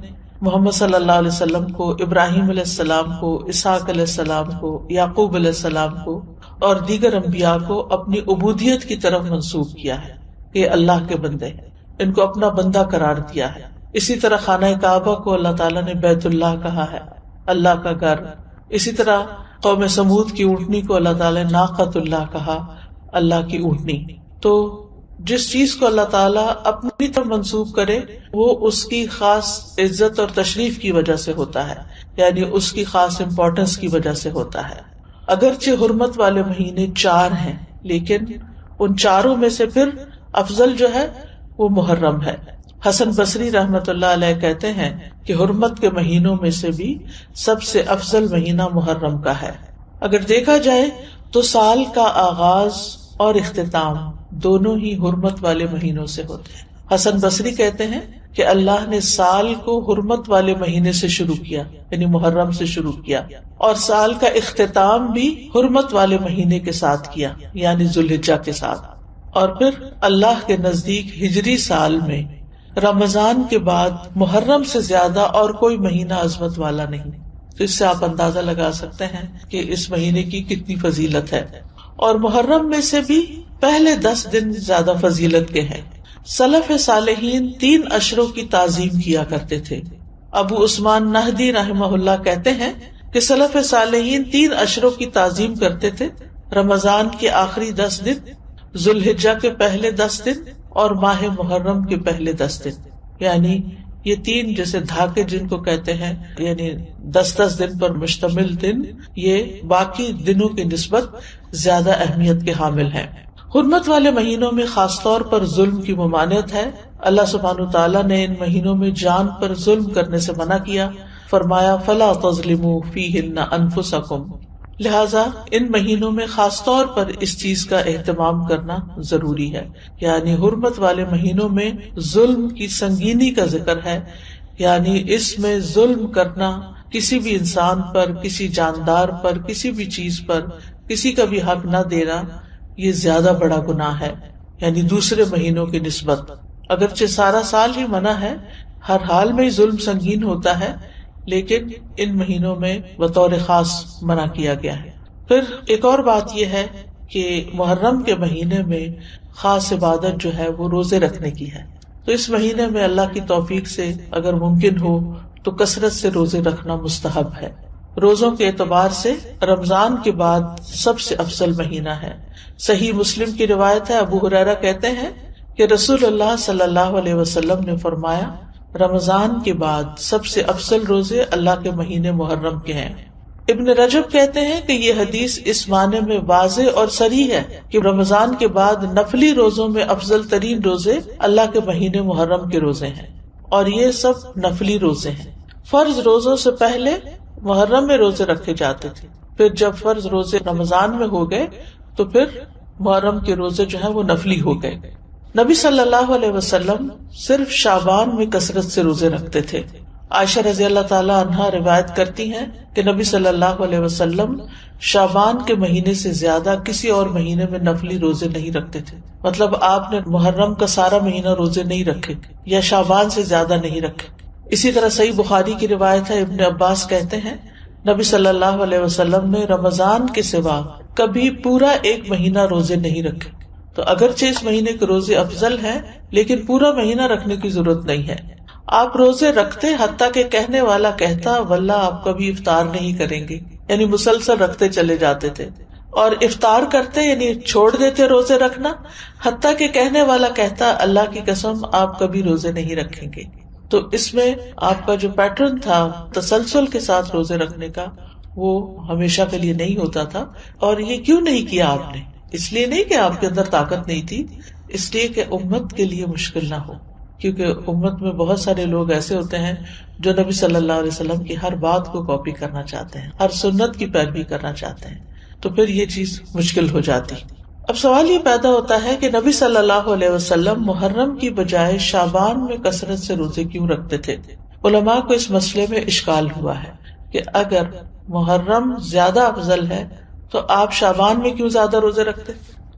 محمد صلی اللہ علیہ وسلم کو، ابراہیم علیہ السلام کو، اسحاق علیہ السلام کو، یعقوب علیہ السلام کو اور دیگر انبیاء کو اپنی عبودیت کی طرف منسوب کیا ہے کہ اللہ کے بندے ہیں، ان کو اپنا بندہ قرار دیا ہے. اسی طرح خانہ کعبہ کو اللہ تعالیٰ نے بیت اللہ کہا ہے، اللہ کا گھر. اسی طرح قوم سمود کی اونٹنی کو اللہ تعالیٰ نے ناقۃ اللہ کہا، اللہ کی اونٹنی. تو جس چیز کو اللہ تعالیٰ اپنی طرف منسوب کرے وہ اس کی خاص عزت اور تشریف کی وجہ سے ہوتا ہے، یعنی اس کی خاص امپورٹنس کی وجہ سے ہوتا ہے. اگرچہ حرمت والے مہینے 4 ہیں، لیکن ان چاروں میں سے پھر افضل جو ہے وہ محرم ہے. حسن بصری رحمت اللہ علیہ کہتے ہیں کہ حرمت کے مہینوں میں سے بھی سب سے افضل مہینہ محرم کا ہے. اگر دیکھا جائے تو سال کا آغاز اور اختتام دونوں ہی حرمت والے مہینوں سے ہوتے ہیں. حسن بصری کہتے ہیں کہ اللہ نے سال کو حرمت والے مہینے سے شروع کیا، یعنی محرم سے شروع کیا، اور سال کا اختتام بھی حرمت والے مہینے کے ساتھ کیا، یعنی ذوالحجہ کے ساتھ. اور پھر اللہ کے نزدیک ہجری سال میں رمضان کے بعد محرم سے زیادہ اور کوئی مہینہ عظمت والا نہیں. تو اس سے آپ اندازہ لگا سکتے ہیں کہ اس مہینے کی کتنی فضیلت ہے. اور محرم میں سے بھی پہلے 10 دن زیادہ فضیلت کے ہیں. سلف صالحین 3 اشروں کی تعظیم کیا کرتے تھے. ابو عثمان نہدی رحمہ اللہ کہتے ہیں کہ سلف صالحین 3 اشروں کی تعظیم کرتے تھے: رمضان کے آخری 10 دن، ذوالحجہ کے پہلے 10 دن اور ماہ محرم کے پہلے 10 دن. یعنی یہ 3 جیسے دھاکے جن کو کہتے ہیں، یعنی 10 دن پر مشتمل دن، یہ باقی دنوں کی نسبت زیادہ اہمیت کے حامل ہیں. حرمت والے مہینوں میں خاص طور پر ظلم کی ممانعت ہے. اللہ سبحانہ تعالیٰ نے ان مہینوں میں جان پر ظلم کرنے سے منع کیا. فرمایا فَلَا تَظْلِمُوا فِيهِنَّ أَنفُسَكُمْ. لہذا ان مہینوں میں خاص طور پر اس چیز کا اہتمام کرنا ضروری ہے، یعنی حرمت والے مہینوں میں ظلم کی سنگینی کا ذکر ہے. یعنی اس میں ظلم کرنا، کسی بھی انسان پر، کسی جاندار پر، کسی بھی چیز پر کسی کا بھی حق نہ دینا، یہ زیادہ بڑا گناہ ہے، یعنی دوسرے مہینوں کی نسبت. اگرچہ سارا سال ہی منع ہے، ہر حال میں ظلم سنگین ہوتا ہے، لیکن ان مہینوں میں بطور خاص منع کیا گیا ہے. پھر ایک اور بات یہ ہے کہ محرم کے مہینے میں خاص عبادت جو ہے وہ روزے رکھنے کی ہے. تو اس مہینے میں اللہ کی توفیق سے اگر ممکن ہو تو کثرت سے روزے رکھنا مستحب ہے. روزوں کے اعتبار سے رمضان کے بعد سب سے افضل مہینہ ہے. صحیح مسلم کی روایت ہے، ابو ہریرہ کہتے ہیں کہ رسول اللہ صلی اللہ علیہ وسلم نے فرمایا، رمضان کے بعد سب سے افضل روزے اللہ کے مہینے محرم کے ہیں. ابن رجب کہتے ہیں کہ یہ حدیث اس معنی میں واضح اور صریح ہے کہ رمضان کے بعد نفلی روزوں میں افضل ترین روزے اللہ کے مہینے محرم کے روزے ہیں، اور یہ سب نفلی روزے ہیں. فرض روزوں سے پہلے محرم میں روزے رکھے جاتے تھے، پھر جب فرض روزے رمضان میں ہو گئے تو پھر محرم کے روزے جو ہیں وہ نفلی ہو گئے. نبی صلی اللہ علیہ وسلم صرف شعبان میں کثرت سے روزے رکھتے تھے. عائشہ رضی اللہ تعالی عنہا روایت کرتی ہیں کہ نبی صلی اللہ علیہ وسلم شعبان کے مہینے سے زیادہ کسی اور مہینے میں نفلی روزے نہیں رکھتے تھے. مطلب آپ نے محرم کا سارا مہینہ روزے نہیں رکھے یا شعبان سے زیادہ نہیں رکھے. اسی طرح صحیح بخاری کی روایت ہے، ابن عباس کہتے ہیں نبی صلی اللہ علیہ وسلم نے رمضان کے سوا کبھی پورا 1 مہینہ روزے نہیں رکھے. تو اگرچہ اس مہینے کے روزے افضل ہیں، لیکن پورا مہینہ رکھنے کی ضرورت نہیں ہے. آپ روزے رکھتے حتیٰ کہ کہنے والا کہتا واللہ آپ کبھی افطار نہیں کریں گے، یعنی مسلسل رکھتے چلے جاتے تھے. اور افطار کرتے یعنی چھوڑ دیتے روزے رکھنا حتیٰ کہ کہنے والا کہتا اللہ کی قسم آپ کبھی روزے نہیں رکھیں گے. تو اس میں آپ کا جو پیٹرن تھا تسلسل کے ساتھ روزے رکھنے کا، وہ ہمیشہ کے لیے نہیں ہوتا تھا. اور یہ کیوں نہیں کیا آپ نے؟ اس لیے نہیں کہ آپ کے اندر طاقت نہیں تھی، اس لیے کہ امت کے لیے مشکل نہ ہو. کیونکہ امت میں بہت سارے لوگ ایسے ہوتے ہیں جو نبی صلی اللہ علیہ وسلم کی ہر بات کو کاپی کرنا چاہتے ہیں، ہر سنت کی پیروی کرنا چاہتے ہیں، تو پھر یہ چیز مشکل ہو جاتی. اب سوال یہ پیدا ہوتا ہے کہ نبی صلی اللہ علیہ وسلم محرم کی بجائے شعبان میں کثرت سے روزے کیوں رکھتے تھے؟ علماء کو اس مسئلے میں اشکال ہوا ہے کہ اگر محرم زیادہ افضل ہے تو آپ شعبان میں کیوں زیادہ روزے رکھتے؟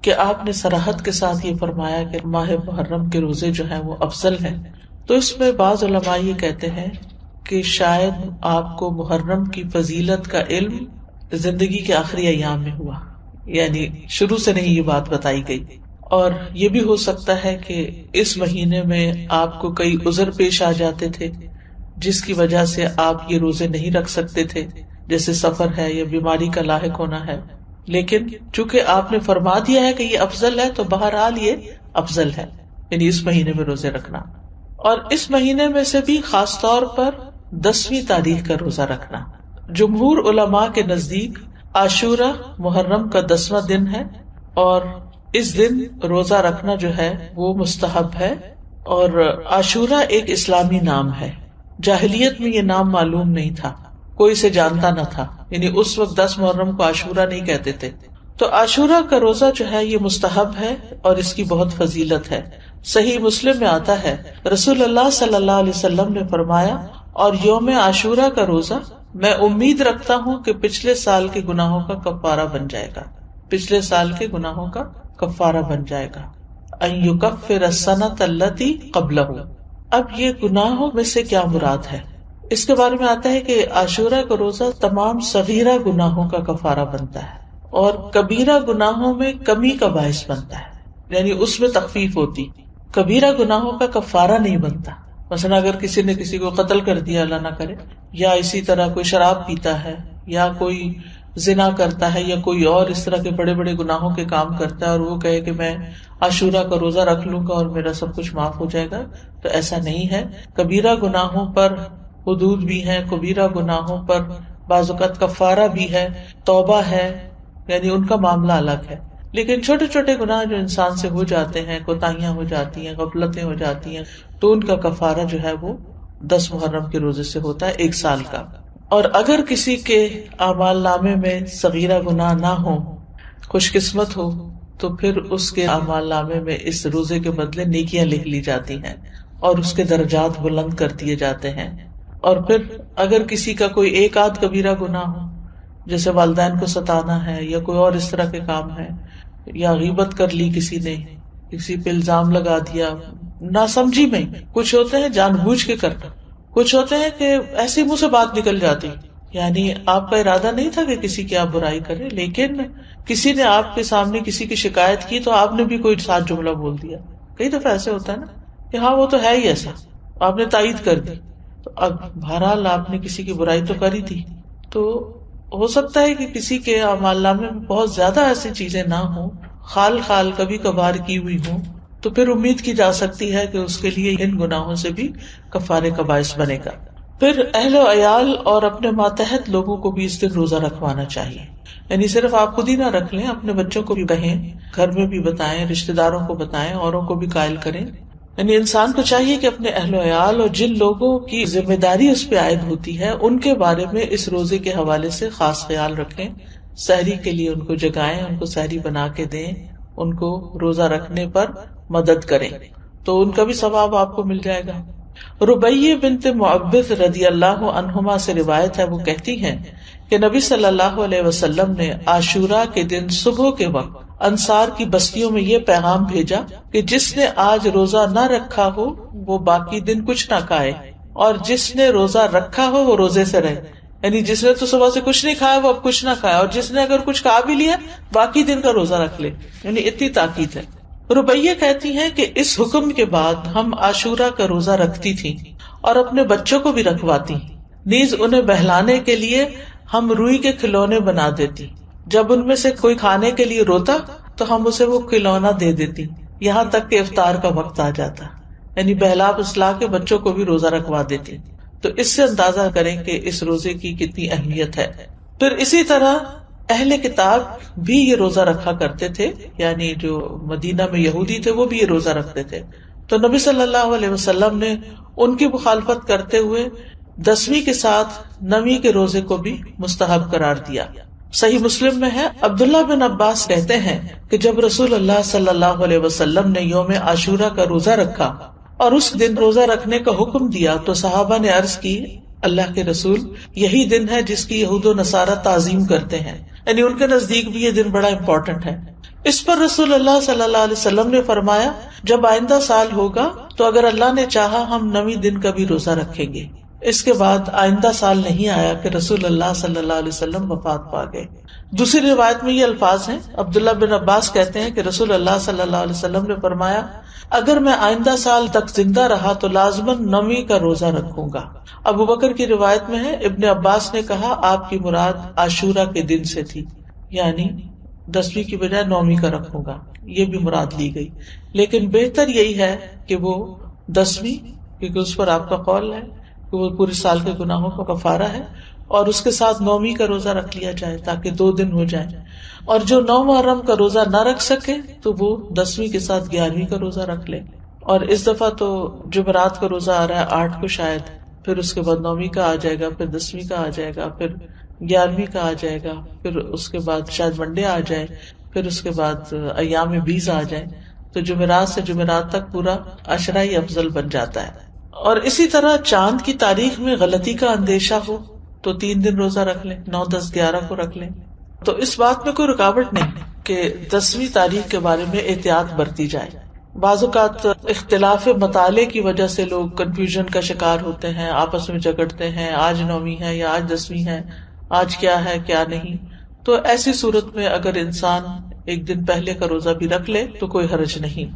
کہ آپ نے صراحت کے ساتھ یہ فرمایا کہ ماہ محرم کے روزے جو ہیں وہ افضل ہیں، تو اس میں بعض علماء یہ کہتے ہیں کہ شاید آپ کو محرم کی فضیلت کا علم زندگی کے آخری ایام میں ہوا، یعنی شروع سے نہیں یہ بات بتائی گئی. اور یہ بھی ہو سکتا ہے کہ اس مہینے میں آپ کو کئی عذر پیش آ جاتے تھے جس کی وجہ سے آپ یہ روزے نہیں رکھ سکتے تھے، جیسے سفر ہے یا بیماری کا لاحق ہونا ہے. لیکن چونکہ آپ نے فرما دیا ہے کہ یہ افضل ہے تو بہرحال یہ افضل ہے، یعنی اس مہینے میں روزے رکھنا. اور اس مہینے میں سے بھی خاص طور پر 10ویں تاریخ کا روزہ رکھنا. جمہور علماء کے نزدیک عاشورہ محرم کا 10واں دن ہے، اور اس دن روزہ رکھنا جو ہے وہ مستحب ہے. اور عاشورہ ایک اسلامی نام ہے، جاہلیت میں یہ نام معلوم نہیں تھا، کوئی اسے جانتا نہ تھا، یعنی اس وقت 10 محرم کو عاشورہ نہیں کہتے تھے. تو عاشورہ کا روزہ جو ہے یہ مستحب ہے اور اس کی بہت فضیلت ہے. صحیح مسلم میں آتا ہے رسول اللہ صلی اللہ علیہ وسلم نے فرمایا، اور یوم عاشورہ کا روزہ میں امید رکھتا ہوں کہ پچھلے سال کے گناہوں کا کفارہ بن جائے گا، پچھلے سال کے گناہوں کا کفارہ بن جائے گا. ان یکفر السنۃ التی قبلہ. اب یہ گناہوں میں سے کیا مراد ہے؟ اس کے بارے میں آتا ہے کہ عاشورہ کا روزہ تمام صغیرہ گناہوں کا کفارہ بنتا ہے اور کبیرہ گناہوں میں کمی کا باعث بنتا ہے، یعنی اس میں تخفیف ہوتی. کبیرہ گناہوں کا کفارہ نہیں بنتا. مثلا اگر کسی نے کسی کو قتل کر دیا، اللہ نہ کرے، یا اسی طرح کوئی شراب پیتا ہے، یا کوئی زنا کرتا ہے، یا کوئی اور اس طرح کے بڑے بڑے گناہوں کے کام کرتا ہے، اور وہ کہے کہ میں عاشورہ کا روزہ رکھ لوں گا اور میرا سب کچھ معاف ہو جائے گا، تو ایسا نہیں ہے. کبیرہ گناہوں پر حدود بھی ہیں، کبیرہ گناہوں پر بعض اوقات کفارہ بھی ہے، توبہ ہے، یعنی ان کا معاملہ الگ ہے. لیکن چھوٹے چھوٹے گناہ جو انسان سے ہو جاتے ہیں، کوتاہیاں ہو جاتی ہیں، غفلتیں ہو جاتی ہیں، تو ان کا کفارہ جو ہے وہ 10 محرم کے روزے سے ہوتا ہے 1 سال کا. اور اگر کسی کے اعمال نامے میں صغیرہ گناہ نہ ہو، خوش قسمت ہو، تو پھر اس کے اعمال نامے میں اس روزے کے بدلے نیکیاں لکھ لی جاتی ہیں اور اس کے درجات بلند کر دیے جاتے ہیں. اور پھر اگر کسی کا کوئی ایک آدھ کبیرہ گناہ ہو، جیسے والدین کو ستانا ہے یا کوئی اور اس طرح کے کام ہے، یا غیبت کر لی کسی نے، کسی پہ الزام لگا دیا ناسمجھی میں، کچھ ہوتے ہیں جان بوجھ کے کرنا، کچھ ہوتے ہیں کہ ایسے منہ سے بات نکل جاتی، یعنی آپ کا ارادہ نہیں تھا کہ کسی کی آپ برائی کریں، لیکن کسی نے آپ کے سامنے کسی کی شکایت کی تو آپ نے بھی کوئی ساتھ جملہ بول دیا. کئی دفعہ ایسے ہوتا ہے نا کہ ہاں وہ تو ہے ہی ایسا، آپ نے تائید کر دی. تو اب بہرحال آپ نے کسی کی برائی تو کری تھی، تو ہو سکتا ہے کہ کسی کے اعمال نامے میں بہت زیادہ ایسی چیزیں نہ ہوں، خال خال کبھی کبھار کی ہوئی ہوں، تو پھر امید کی جا سکتی ہے کہ اس کے لیے ان گناہوں سے بھی کفارے کا باعث بنے گا. پھر اہل و عیال اور اپنے ماتحت لوگوں کو بھی اس دن روزہ رکھوانا چاہیے، یعنی صرف آپ خود ہی نہ رکھ لیں، اپنے بچوں کو بھی کہیں، گھر میں بھی بتائیں، رشتے داروں کو بتائیں، اوروں کو بھی قائل کریں. یعنی انسان کو چاہیے کہ اپنے اہل و عیال اور جن لوگوں کی ذمہ داری اس پہ عائد ہوتی ہے ان کے بارے میں اس روزے کے حوالے سے خاص خیال رکھیں. سحری کے لیے ان کو جگائیں، ان کو سحری بنا کے دیں، ان کو روزہ رکھنے پر مدد کریں، تو ان کا بھی ثواب آپ کو مل جائے گا. ربیہ بنت معبد رضی اللہ عنہما سے روایت ہے، وہ کہتی ہیں کہ نبی صلی اللہ علیہ وسلم نے عاشورہ کے دن صبح کے وقت انصار کی بستیوں میں یہ پیغام بھیجا کہ جس نے آج روزہ نہ رکھا ہو وہ باقی دن کچھ نہ کھائے، اور جس نے روزہ رکھا ہو وہ روزے سے رہے. یعنی جس نے تو صبح سے کچھ نہیں کھایا وہ اب کچھ نہ کھائے، اور جس نے اگر کچھ کھا بھی لیا باقی دن کا روزہ رکھ لے. یعنی اتنی تاکید ہے. ربیہ کہتی ہیں کہ اس حکم کے بعد ہم عاشورہ کا روزہ رکھتی تھی اور اپنے بچوں کو بھی رکھواتی، نیز انہیں بہلانے کے لیے ہم روئی کے کھلونے بنا دیتی. جب ان میں سے کوئی کھانے کے لیے روتا تو ہم اسے وہ کھلونا دے دیتی، یہاں تک کہ افطار کا وقت آ جاتا. یعنی بہلا پسلا کے بچوں کو بھی روزہ رکھوا دیتی. تو اس سے اندازہ کریں کہ اس روزے کی کتنی اہمیت ہے. پھر اسی طرح اہل کتاب بھی یہ روزہ رکھا کرتے تھے، یعنی جو مدینہ میں یہودی تھے وہ بھی یہ روزہ رکھتے تھے. تو نبی صلی اللہ علیہ وسلم نے ان کی مخالفت کرتے ہوئے 10ویں کے ساتھ 9ویں کے روزے کو بھی مستحب قرار دیا. صحیح مسلم میں ہے، عبداللہ بن عباس کہتے ہیں کہ جب رسول اللہ صلی اللہ علیہ وسلم نے یوم عاشورہ کا روزہ رکھا اور اس دن روزہ رکھنے کا حکم دیا تو صحابہ نے عرض کی، اللہ کے رسول، یہی دن ہے جس کی یہود و نصارہ تعظیم کرتے ہیں، یعنی ان کے نزدیک بھی یہ دن بڑا امپورٹنٹ ہے. اس پر رسول اللہ صلی اللہ علیہ وسلم نے فرمایا جب آئندہ سال ہوگا تو اگر اللہ نے چاہا ہم 9 دن کا بھی روزہ رکھیں گے. اس کے بعد آئندہ سال نہیں آیا کہ رسول اللہ صلی اللہ علیہ وسلم وفات پا گئے. دوسری روایت میں یہ الفاظ ہیں. عبداللہ بن عباس کہتے ہیں کہ رسول اللہ صلی اللہ علیہ وسلم نے فرمایا اگر میں آئندہ سال تک زندہ رہا تو لازماً 9 کا روزہ رکھوں گا. ابو بکر کی روایت میں ہے ابن عباس نے کہا آپ کی مراد عاشورہ کے دن سے تھی، یعنی 10ویں کی بجائے 9 کا رکھوں گا، یہ بھی مراد لی گئی. لیکن بہتر یہی ہے کہ وہ 10ویں، کیونکہ اس پر آپ کا قول ہے کہ وہ پورے سال کے گناہوں کا کفارہ ہے، اور اس کے ساتھ 9ویں کا روزہ رکھ لیا جائے تاکہ 2 دن ہو جائیں. اور جو 9 محرم کا روزہ نہ رکھ سکے تو وہ 10ویں کے ساتھ 11ویں کا روزہ رکھ لے. اور اس دفعہ تو جمعرات کا روزہ آ رہا ہے 8 کو شاید، پھر اس کے بعد 9ویں کا آ جائے گا، پھر 10ویں کا آ جائے گا، پھر 11ویں کا آ جائے گا، پھر اس کے بعد شاید منڈے آ جائے، پھر اس کے بعد ایام 20 آ جائیں، تو جمعرات سے جمعرات تک پورا عشرہ ہی افضل بن جاتا ہے. اور اسی طرح چاند کی تاریخ میں غلطی کا اندیشہ ہو تو 3 دن روزہ رکھ لیں، 9، 10، 11 کو رکھ لیں. تو اس بات میں کوئی رکاوٹ نہیں کہ 10ویں تاریخ کے بارے میں احتیاط برتی جائے. بعض اوقات اختلاف مطالعے کی وجہ سے لوگ کنفیوژن کا شکار ہوتے ہیں، آپس میں جھگڑتے ہیں، آج 9ویں ہے یا آج 10ویں ہے، آج کیا ہے کیا نہیں. تو ایسی صورت میں اگر انسان ایک دن پہلے کا روزہ بھی رکھ لے تو کوئی حرج نہیں.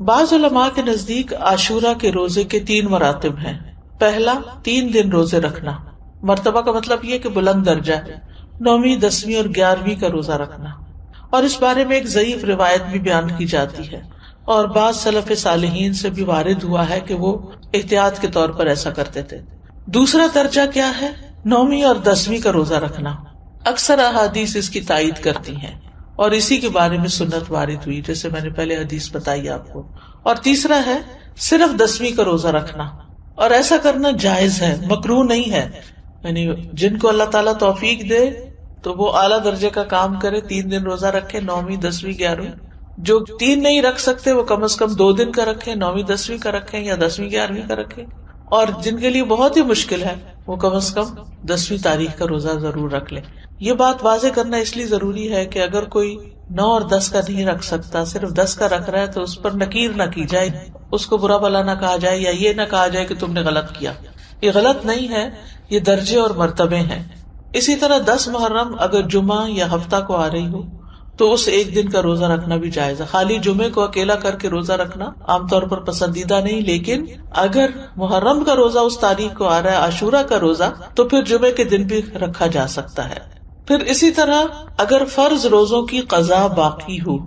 بعض علماء کے نزدیک عاشورہ کے روزے کے 3 مراتب ہیں. پہلا 3 دن روزے رکھنا، مرتبہ کا مطلب یہ کہ بلند درجہ ہے، 9ویں، 10ویں اور 11ویں کا روزہ رکھنا. اور اس بارے میں ایک ضعیف روایت بھی بیان کی جاتی ہے، اور بعض سلف صالحین سے بھی وارد ہوا ہے کہ وہ احتیاط کے طور پر ایسا کرتے تھے. دوسرا درجہ کیا ہے؟ 9ویں اور 10ویں کا روزہ رکھنا. اکثر احادیث اس کی تائید کرتی ہیں اور اسی کے بارے میں سنت وارد ہوئی، جیسے میں نے پہلے حدیث بتائی آپ کو. اور تیسرا ہے صرف 10ویں کا روزہ رکھنا، اور ایسا کرنا جائز ہے، مکروہ نہیں ہے. یعنی جن کو اللہ تعالیٰ توفیق دے تو وہ اعلیٰ درجے کا کام کرے، 3 دن روزہ رکھے، 9ویں، 10ویں، 11ویں. جو 3 نہیں رکھ سکتے وہ کم از کم 2 دن کا رکھیں، 9ویں، 10ویں کا رکھیں یا 10ویں، 11ویں کا رکھیں. اور جن کے لیے بہت ہی مشکل ہے وہ کم از کم 10ویں تاریخ کا روزہ ضرور رکھ لیں. یہ بات واضح کرنا اس لیے ضروری ہے کہ اگر کوئی 9 اور 10 کا نہیں رکھ سکتا، صرف 10 کا رکھ رہا ہے، تو اس پر نکیر نہ کی جائے، اس کو برا بھلا نہ کہا جائے، یا یہ نہ کہا جائے کہ تم نے غلط کیا. یہ غلط نہیں ہے، یہ درجے اور مرتبے ہیں. اسی طرح 10 محرم اگر جمعہ یا ہفتہ کو آ رہی ہو تو اس ایک دن کا روزہ رکھنا بھی جائز ہے. خالی جمعے کو اکیلا کر کے روزہ رکھنا عام طور پر پسندیدہ نہیں، لیکن اگر محرم کا روزہ اس تاریخ کو آ رہا ہے، عاشورہ کا روزہ، تو پھر جمعے کے دن بھی رکھا جا سکتا ہے. پھر اسی طرح اگر فرض روزوں کی قضا باقی ہو،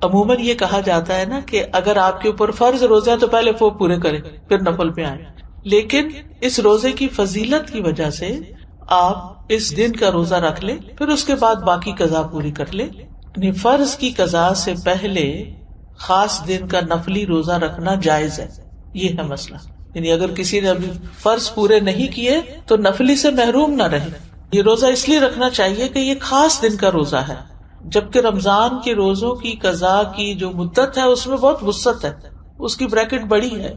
عموماً یہ کہا جاتا ہے نا کہ اگر آپ کے اوپر فرض روزے ہیں تو پہلے وہ پورے کریں پھر نفل پہ آئیں، لیکن اس روزے کی فضیلت کی وجہ سے آپ اس دن کا روزہ رکھ لیں، پھر اس کے بعد باقی قضا پوری کر لیں. یعنی فرض کی قضا سے پہلے خاص دن کا نفلی روزہ رکھنا جائز ہے. یہ ہے مسئلہ. یعنی اگر کسی نے ابھی فرض پورے نہیں کیے تو نفلی سے محروم نہ رہے. یہ روزہ اس لیے رکھنا چاہیے کہ یہ خاص دن کا روزہ ہے، جبکہ رمضان کے روزوں کی قضا کی جو مدت ہے اس میں بہت وسعت ہے، اس کی بریکٹ بڑی ہے.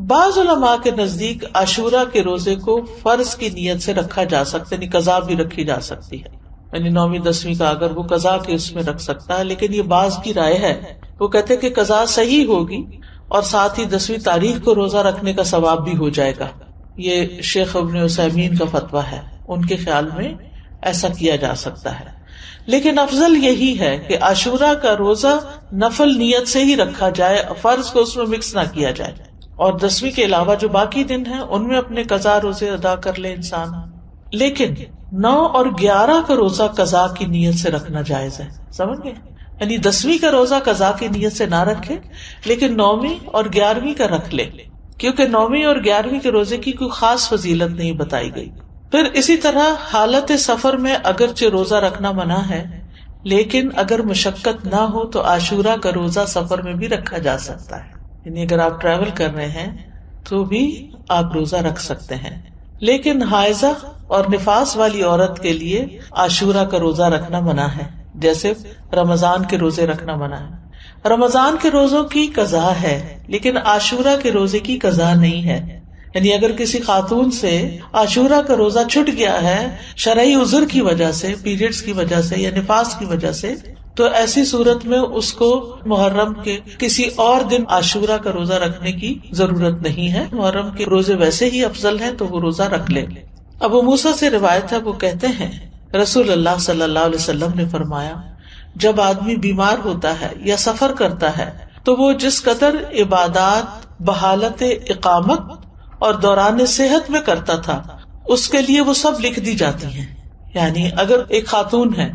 بعض علماء کے نزدیک عاشورہ کے روزے کو فرض کی نیت سے رکھا جا سکتا ہے، یعنی قضا بھی رکھی جا سکتی ہے، یعنی 9ویں 10ویں کا اگر وہ قضا کے اس میں رکھ سکتا ہے. لیکن یہ بعض کی رائے ہے، وہ کہتے کہ قضا صحیح ہوگی اور ساتھ ہی 10ویں تاریخ کو روزہ رکھنے کا ثواب بھی ہو جائے گا. یہ شیخ ابن عثیمین کا فتویٰ ہے، ان کے خیال میں ایسا کیا جا سکتا ہے. لیکن افضل یہی ہے کہ عاشورہ کا روزہ نفل نیت سے ہی رکھا جائے، فرض کو اس میں مکس نہ کیا جائے، اور 10ویں کے علاوہ جو باقی دن ہیں ان میں اپنے قضا روزے ادا کر لے انسان. لیکن 9 اور 11 کا روزہ قضا کی نیت سے رکھنا جائز ہے. سمجھ گئے؟ یعنی 10ویں کا روزہ قضا کی نیت سے نہ رکھے، لیکن 9ویں اور 11ویں کا رکھ لے، کیونکہ 9ویں اور 11ویں کے روزے کی کوئی خاص فضیلت نہیں بتائی گئی. پھر اسی طرح حالت سفر میں اگرچہ روزہ رکھنا منع ہے، لیکن اگر مشقت نہ ہو تو عاشورہ کا روزہ سفر میں بھی رکھا جا سکتا ہے. یعنی اگر آپ ٹریول کر رہے ہیں تو بھی آپ روزہ رکھ سکتے ہیں. لیکن حائضہ اور نفاس والی عورت کے لیے عاشورہ کا روزہ رکھنا منع ہے، جیسے رمضان کے روزے رکھنا منع ہے. رمضان کے روزوں کی قضا ہے لیکن عاشورہ کے روزے کی قضا نہیں ہے. یعنی اگر کسی خاتون سے عاشورہ کا روزہ چھٹ گیا ہے شرعی عذر کی وجہ سے، پیریڈز کی وجہ سے یا نفاس کی وجہ سے، تو ایسی صورت میں اس کو محرم کے کسی اور دن عاشورہ کا روزہ رکھنے کی ضرورت نہیں ہے. محرم کے روزے ویسے ہی افضل ہیں تو وہ روزہ رکھ لے. ابو موسیٰ سے روایت ہے، وہ کہتے ہیں رسول اللہ صلی اللہ علیہ وسلم نے فرمایا، جب آدمی بیمار ہوتا ہے یا سفر کرتا ہے تو وہ جس قدر عبادات بحالت اقامت اور دوران صحت میں کرتا تھا اس کے لیے وہ سب لکھ دی جاتی ہیں. یعنی اگر ایک خاتون ہے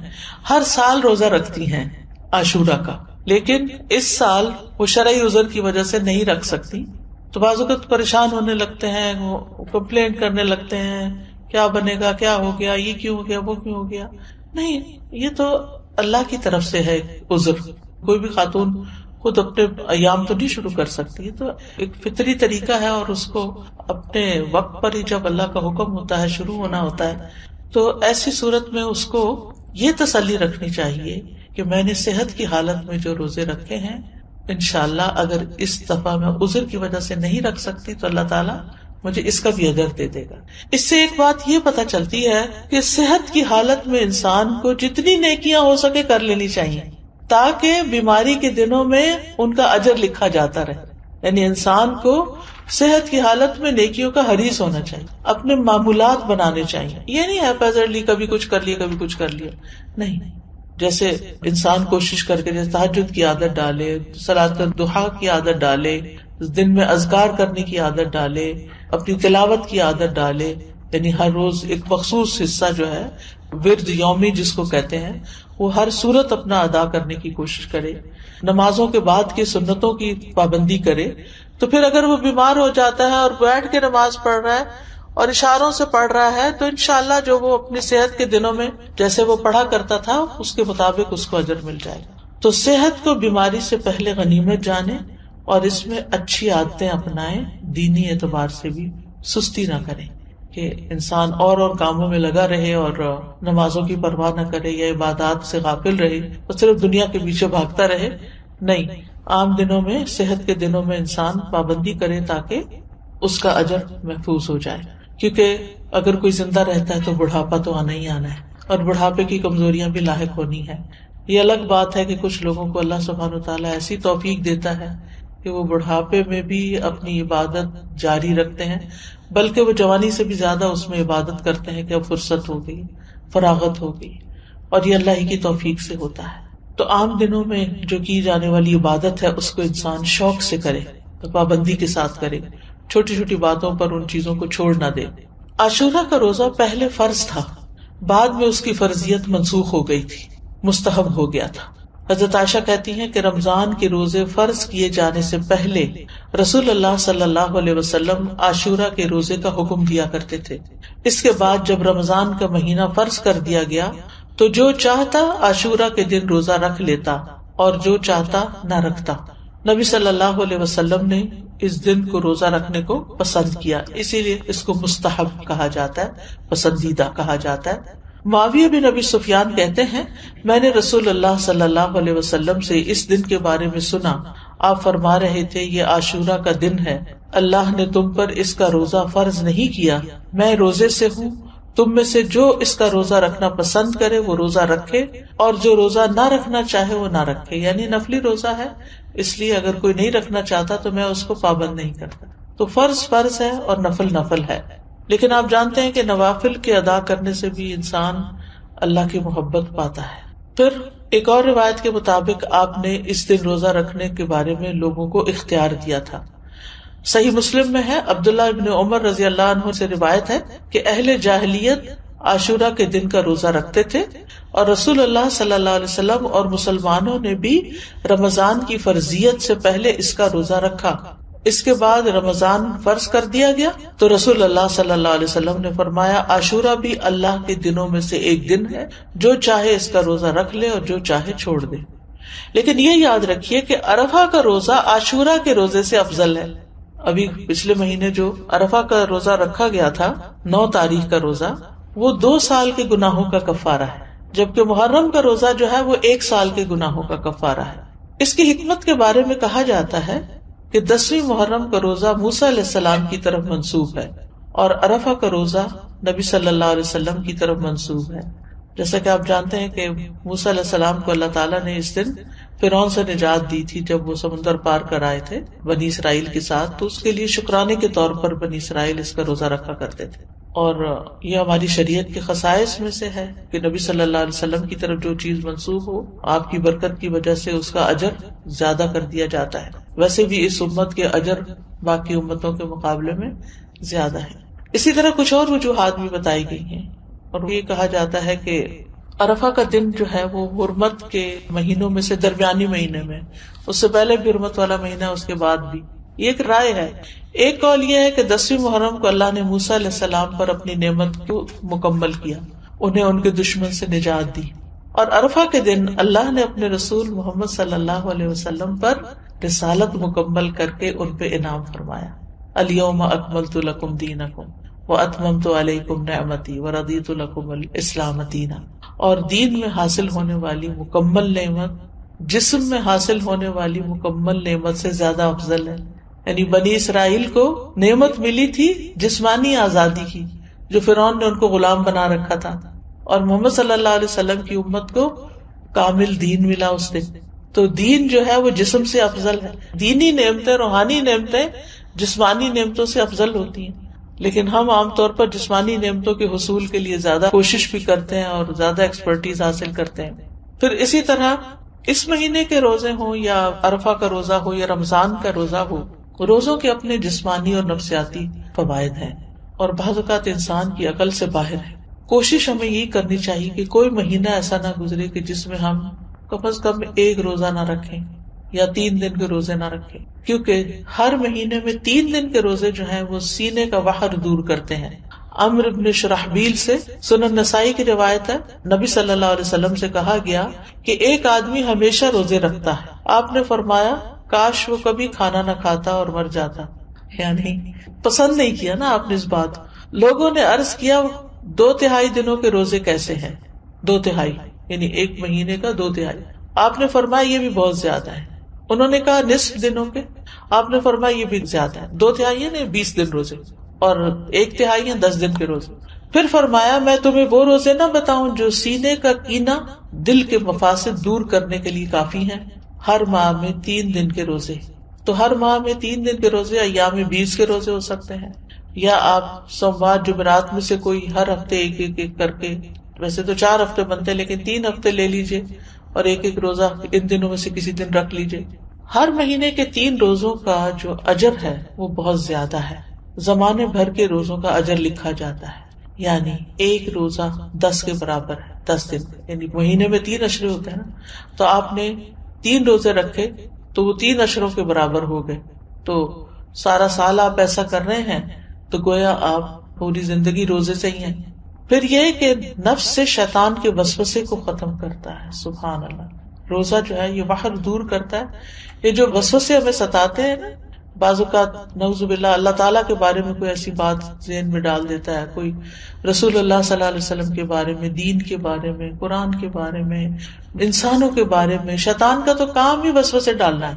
ہر سال روزہ رکھتی ہیں عاشورہ کا، لیکن اس سال وہ شرعی عذر کی وجہ سے نہیں رکھ سکتی، تو بعض اوقات پریشان ہونے لگتے ہیں، وہ کمپلین کرنے لگتے ہیں، کیا بنے گا، کیا ہو گیا، یہ کیوں ہو گیا، وہ کیوں ہو گیا. نہیں، یہ تو اللہ کی طرف سے ہے عذر. کوئی بھی خاتون خود اپنے ایام تو نہیں شروع کر سکتی، تو ایک فطری طریقہ ہے، اور اس کو اپنے وقت پر ہی جب اللہ کا حکم ہوتا ہے شروع ہونا ہوتا ہے. تو ایسی صورت میں اس کو یہ تسلی رکھنی چاہیے کہ میں نے صحت کی حالت میں جو روزے رکھے ہیں انشاءاللہ اگر اس دفعہ میں عذر کی وجہ سے نہیں رکھ سکتی تو اللہ تعالیٰ مجھے اس کا بھی اجر دے دے گا. اس سے ایک بات یہ پتہ چلتی ہے کہ صحت کی حالت میں انسان کو جتنی نیکیاں ہو سکے کر لینی چاہیے تاکہ بیماری کے دنوں میں ان کا اجر لکھا جاتا رہے. یعنی انسان کو صحت کی حالت میں نیکیوں کا حریص ہونا چاہیے، اپنے معمولات بنانے چاہیے. یہ نہیں ہے کبھی کچھ کر لیا کبھی کچھ کر لیا، نہیں. جیسے انسان کوشش کر کے جیسے تہجد کی عادت ڈالے، صلاۃ الضحیٰ کی عادت ڈالے، دن میں اذکار کرنے کی عادت ڈالے، اپنی تلاوت کی عادت ڈالے، یعنی ہر روز ایک مخصوص حصہ جو ہے ورد یومی جس کو کہتے ہیں وہ ہر صورت اپنا ادا کرنے کی کوشش کرے، نمازوں کے بعد کی سنتوں کی پابندی کرے. تو پھر اگر وہ بیمار ہو جاتا ہے اور بیٹھ کے نماز پڑھ رہا ہے اور اشاروں سے پڑھ رہا ہے تو انشاءاللہ جو وہ اپنی صحت کے دنوں میں جیسے وہ پڑھا کرتا تھا اس کے مطابق اس کو اجر مل جائے گا. تو صحت کو بیماری سے پہلے غنیمت جانے اور اس میں اچھی عادتیں اپنائیں، دینی اعتبار سے بھی سستی نہ کریں کہ انسان اور کاموں میں لگا رہے اور نمازوں کی پرواہ نہ کرے یا عبادات سے غافل رہے اور صرف دنیا کے پیچھے بھاگتا رہے. نہیں، عام دنوں میں صحت کے دنوں میں انسان پابندی کرے تاکہ اس کا اجر محفوظ ہو جائے. کیونکہ اگر کوئی زندہ رہتا ہے تو بڑھاپا تو آنا ہی آنا ہے اور بڑھاپے کی کمزوریاں بھی لاحق ہونی ہے. یہ الگ بات ہے کہ کچھ لوگوں کو اللہ سبحانہ وتعالیٰ ایسی توفیق دیتا ہے کہ وہ بڑھاپے میں بھی اپنی عبادت جاری رکھتے ہیں، بلکہ وہ جوانی سے بھی زیادہ اس میں عبادت کرتے ہیں کہ اب فرصت ہو گئی، فراغت ہو گئی، اور یہ اللہ ہی کی توفیق سے ہوتا ہے. تو عام دنوں میں جو کی جانے والی عبادت ہے اس کو انسان شوق سے کرے، تو پابندی کے ساتھ کرے، چھوٹی چھوٹی باتوں پر ان چیزوں کو چھوڑ نہ دے. عاشورہ کا روزہ پہلے فرض تھا، بعد میں اس کی فرضیت منسوخ ہو گئی تھی، مستحب ہو گیا تھا. حضرت عائشہ کہتی ہیں کہ رمضان کے روزے فرض کیے جانے سے پہلے رسول اللہ صلی اللہ علیہ وسلم عاشورہ کے روزے کا حکم دیا کرتے تھے. اس کے بعد جب رمضان کا مہینہ فرض کر دیا گیا تو جو چاہتا عاشورہ کے دن روزہ رکھ لیتا اور جو چاہتا نہ رکھتا. نبی صلی اللہ علیہ وسلم نے اس دن کو روزہ رکھنے کو پسند کیا، اسی لیے اس کو مستحب کہا جاتا ہے، پسندیدہ کہا جاتا ہے. معاویہ بن ابی سفیان کہتے ہیں میں نے رسول اللہ صلی اللہ علیہ وسلم سے اس دن کے بارے میں سنا، آپ فرما رہے تھے یہ عاشورہ کا دن ہے، اللہ نے تم پر اس کا روزہ فرض نہیں کیا، میں روزے سے ہوں، تم میں سے جو اس کا روزہ رکھنا پسند کرے وہ روزہ رکھے اور جو روزہ نہ رکھنا چاہے وہ نہ رکھے. یعنی نفلی روزہ ہے، اس لیے اگر کوئی نہیں رکھنا چاہتا تو میں اس کو پابند نہیں کرتا. تو فرض فرض ہے اور نفل نفل ہے، لیکن آپ جانتے ہیں کہ نوافل کے ادا کرنے سے بھی انسان اللہ کی محبت پاتا ہے. پھر ایک اور روایت کے مطابق آپ نے اس دن روزہ رکھنے کے بارے میں لوگوں کو اختیار دیا تھا. صحیح مسلم میں ہے، عبداللہ ابن عمر رضی اللہ عنہ سے روایت ہے کہ اہل جاہلیت عاشورہ کے دن کا روزہ رکھتے تھے اور رسول اللہ صلی اللہ علیہ وسلم اور مسلمانوں نے بھی رمضان کی فرضیت سے پہلے اس کا روزہ رکھا. اس کے بعد رمضان فرض کر دیا گیا تو رسول اللہ صلی اللہ علیہ وسلم نے فرمایا عاشورہ بھی اللہ کے دنوں میں سے ایک دن ہے، جو چاہے اس کا روزہ رکھ لے اور جو چاہے چھوڑ دے. لیکن یہ یاد رکھیے کہ عرفہ کا روزہ عاشورہ کے روزے سے افضل ہے. ابھی پچھلے مہینے جو عرفہ کا روزہ رکھا گیا تھا 9 تاریخ کا روزہ، وہ 2 سال کے گناہوں کا کفارہ ہے، جبکہ محرم کا روزہ جو ہے وہ 1 سال کے گناہوں کا کفارہ ہے. اس کی حکمت کے بارے میں کہا جاتا ہے کہ 10ویں محرم کا روزہ موسیٰ علیہ السلام کی طرف منسوب ہے اور عرفہ کا روزہ نبی صلی اللہ علیہ وسلم کی طرف منسوب ہے. جیسا کہ آپ جانتے ہیں کہ موسیٰ علیہ السلام کو اللہ تعالیٰ نے اس دن فرعون سے نجات دی تھی جب وہ سمندر پار کر آئے تھے بنی اسرائیل کے ساتھ، تو اس کے لیے شکرانے کے طور پر بنی اسرائیل اس کا روزہ رکھا کرتے تھے. اور یہ ہماری شریعت کے خصائص میں سے ہے کہ نبی صلی اللہ علیہ وسلم کی طرف جو چیز منسوب ہو، آپ کی برکت کی وجہ سے اس کا اجر زیادہ کر دیا جاتا ہے. ویسے بھی اس امت کے اجر باقی امتوں کے مقابلے میں زیادہ ہے. اسی طرح کچھ اور وجوہات بھی بتائی گئی ہیں، اور یہ کہا جاتا ہے کہ عرفہ کا دن جو ہے وہ حرمت کے مہینوں میں سے درمیانی مہینے میں، اس سے پہلے بھی حرمت والا مہینہ، اس کے بعد بھی. یہ ایک رائے ہے. ایک قول یہ ہے کہ 10ویں محرم کو اللہ نے موسیٰ علیہ السلام پر اپنی نعمت کو مکمل کیا، انہیں ان کے دشمن سے نجات دی. اور عرفہ کے دن اللہ نے اپنے رسول محمد صلی اللہ علیہ وسلم پر رسالت مکمل کر کے ان پہ انعام فرمایا. الیوم اکملت لکم دینکم واتممت علیکم نعمتی ورضیت لکم الاسلام دینا. اور دین میں حاصل ہونے والی مکمل نعمت جسم میں حاصل ہونے والی مکمل نعمت سے زیادہ افضل ہے. یعنی بنی اسرائیل کو نعمت ملی تھی جسمانی آزادی کی، جو فرعون نے ان کو غلام بنا رکھا تھا، اور محمد صلی اللہ علیہ وسلم کی امت کو کامل دین ملا اس دن. تو دین جو ہے وہ جسم سے افضل ہے. دینی نعمتیں، روحانی نعمتیں جسمانی نعمتوں سے افضل ہوتی ہیں، لیکن ہم عام طور پر جسمانی نعمتوں کے حصول کے لیے زیادہ کوشش بھی کرتے ہیں اور زیادہ ایکسپرٹیز حاصل کرتے ہیں. پھر اسی طرح اس مہینے کے روزے ہوں یا عرفہ کا روزہ ہو یا رمضان کا روزہ ہو، روزوں کے اپنے جسمانی اور نفسیاتی فوائد ہیں، اور بعض اوقات انسان کی عقل سے باہر ہے. کوشش ہمیں یہی کرنی چاہیے کہ کوئی مہینہ ایسا نہ گزرے کہ جس میں ہم کم از کم ایک روزہ نہ رکھیں یا 3 دن کے روزے نہ رکھیں، کیونکہ ہر مہینے میں 3 دن کے روزے جو ہیں وہ سینے کا وحر دور کرتے ہیں. عمرو بن شرحبیل سے سنن نسائی کی روایت ہے، نبی صلی اللہ علیہ وسلم سے کہا گیا کہ ایک آدمی ہمیشہ روزے رکھتا ہے. آپ نے فرمایا کاش وہ کبھی کھانا نہ کھاتا اور مر جاتا. یعنی پسند نہیں کیا نا آپ نے اس بات. لوگوں نے عرض کیا 2/3 دنوں کے روزے کیسے ہیں؟ 2/3 یعنی ایک مہینے کا 2/3. آپ نے فرمایا یہ بھی بہت زیادہ ہے. انہوں نے کہا نصف دنوں کے. آپ نے فرمایا یہ بھی زیادہ ہے. 2/3 نے 20 دن روزے، اور 1/3 10 دن کے روزے. پھر فرمایا میں تمہیں وہ روزے نہ بتاؤں جو سینے کا کینہ دل کے مفاسد دور کرنے کے لیے کافی ہیں. ہر ماہ میں 3 دن کے روزے. تو ہر ماہ میں 3 دن کے روزے ایام 20 کے روزے ہو سکتے ہیں، یا آپ سوموار جمعرات میں سے کوئی ہر ہفتے ایک کر کے، ویسے تو 4 ہفتے بنتے ہیں لیکن 3 ہفتے لے لیجئے اور ایک روزہ ان دنوں میں سے کسی دن رکھ لیجئے. ہر مہینے کے 3 روزوں کا جو اجر ہے وہ بہت زیادہ ہے. زمانے بھر کے روزوں کا اجر لکھا جاتا ہے. یعنی ایک روزہ 10 کے برابر ہے. 10 دن یعنی مہینے میں 3 عشرے ہوتے ہیں نا، تو آپ نے 3 روزے رکھے تو وہ 3 عشروں کے برابر ہو گئے. تو سارا سال آپ ایسا کر رہے ہیں تو گویا آپ پوری زندگی روزے سے ہی ہیں. پھر یہ کہ نفس سے شیطان کے وسوسے کو ختم کرتا ہے. سبحان اللہ. روزہ جو ہے یہ باہر دور کرتا ہے. یہ جو وسوسے ہمیں ستاتے ہیں نا، بعض اوقات نعوذ باللہ اللہ تعالیٰ کے بارے میں کوئی ایسی بات ذہن میں ڈال دیتا ہے، کوئی رسول اللہ صلی اللہ علیہ وسلم کے بارے میں، دین کے بارے میں، قرآن کے بارے میں، انسانوں کے بارے میں. شیطان کا تو کام ہی وسوسے ڈالنا ہے.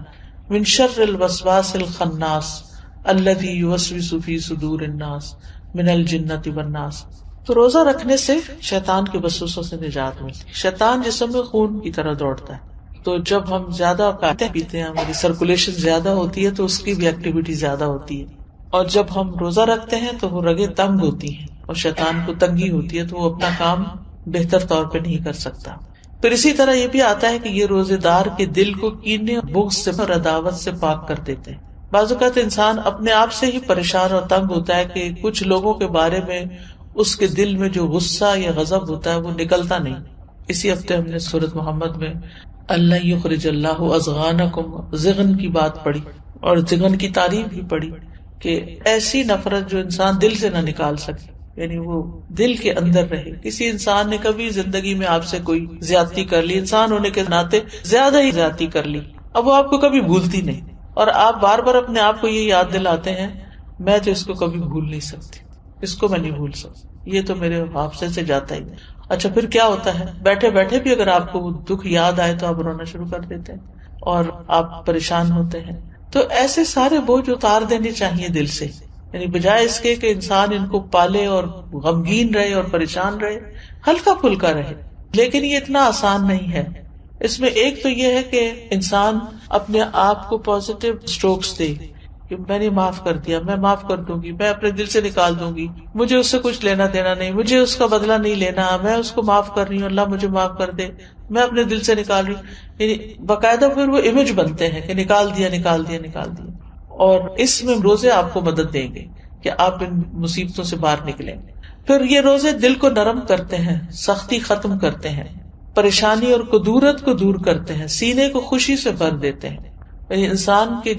من شر الوسواس الخناس الذی یوسوس فی صدور الناس من الجنۃ والناس. تو روزہ رکھنے سے شیطان کے وسوسوں سے نجات ملتی. شیطان جسم میں خون کی طرح دوڑتا ہے، تو جب ہم زیادہ کھاتے پیتے ہیں، ہماری سرکولیشن زیادہ ہوتی ہے تو اس کی بھی ایکٹیویٹی زیادہ ہوتی ہے. اور جب ہم روزہ رکھتے ہیں تو وہ رگیں تنگ ہوتی ہیں اور شیطان کو تنگی ہوتی ہے، تو وہ اپنا کام بہتر طور پہ نہیں کر سکتا. پھر اسی طرح یہ بھی آتا ہے کہ یہ روزے دار کے دل کو کینے، بغض سے اور عداوت سے پاک کر دیتے ہیں. بعض اوقات انسان اپنے آپ سے ہی پریشان اور تنگ ہوتا ہے کہ کچھ لوگوں کے بارے میں اس کے دل میں جو غصہ یا غضب ہوتا ہے وہ نکلتا نہیں. اسی ہفتے ہم نے سورۃ محمد میں اللہ یخرج اللہ اضغانکم، ضغن کی بات پڑھی اور ضغن کی تعریف بھی پڑھی کہ ایسی نفرت جو انسان دل سے نہ نکال سکے، یعنی وہ دل کے اندر رہے. کسی انسان نے کبھی زندگی میں آپ سے کوئی زیادتی کر لی، انسان ہونے کے ناطے زیادہ ہی زیادتی کر لی، اب وہ آپ کو کبھی بھولتی نہیں، اور آپ بار بار اپنے آپ کو یہ یاد دلاتے ہیں میں تو اس کو کبھی بھول نہیں سکتی، اس کو میں نہیں بھول سکتی، یہ تو میرے حافظے سے جاتا ہی نہیں. اچھا پھر کیا ہوتا ہے، بیٹھے بیٹھے بھی اگر آپ کو وہ دکھ یاد آئے تو آپ رونا شروع کر دیتے ہیں اور آپ پریشان ہوتے ہیں. تو ایسے سارے بوجھ اتار دینے چاہیے دل سے، یعنی بجائے اس کے کہ انسان ان کو پالے اور غمگین رہے اور پریشان رہے، ہلکا پھلکا رہے. لیکن یہ اتنا آسان نہیں ہے. اس میں ایک تو یہ ہے کہ انسان اپنے آپ کو پازیٹیو اسٹروکس دے کہ میں نے معاف کر دیا، میں معاف کر دوں گی، میں اپنے دل سے نکال دوں گی، مجھے اس سے کچھ لینا دینا نہیں، مجھے اس کا بدلہ نہیں لینا، میں اس کو معاف کر رہی ہوں، اللہ مجھے معاف کر دے، میں اپنے دل سے نکال رہی ہوں. یعنی باقاعدہ پھر وہ امیج بنتے ہیں کہ نکال دیا نکال دیا نکال دیا. اور اس میں روزے آپ کو مدد دیں گے کہ آپ ان مصیبتوں سے باہر نکلیں. پھر یہ روزے دل کو نرم کرتے ہیں، سختی ختم کرتے ہیں، پریشانی اور کدورت کو دور کرتے ہیں، سینے کو خوشی سے بھر دیتے ہیں. یعنی انسان کے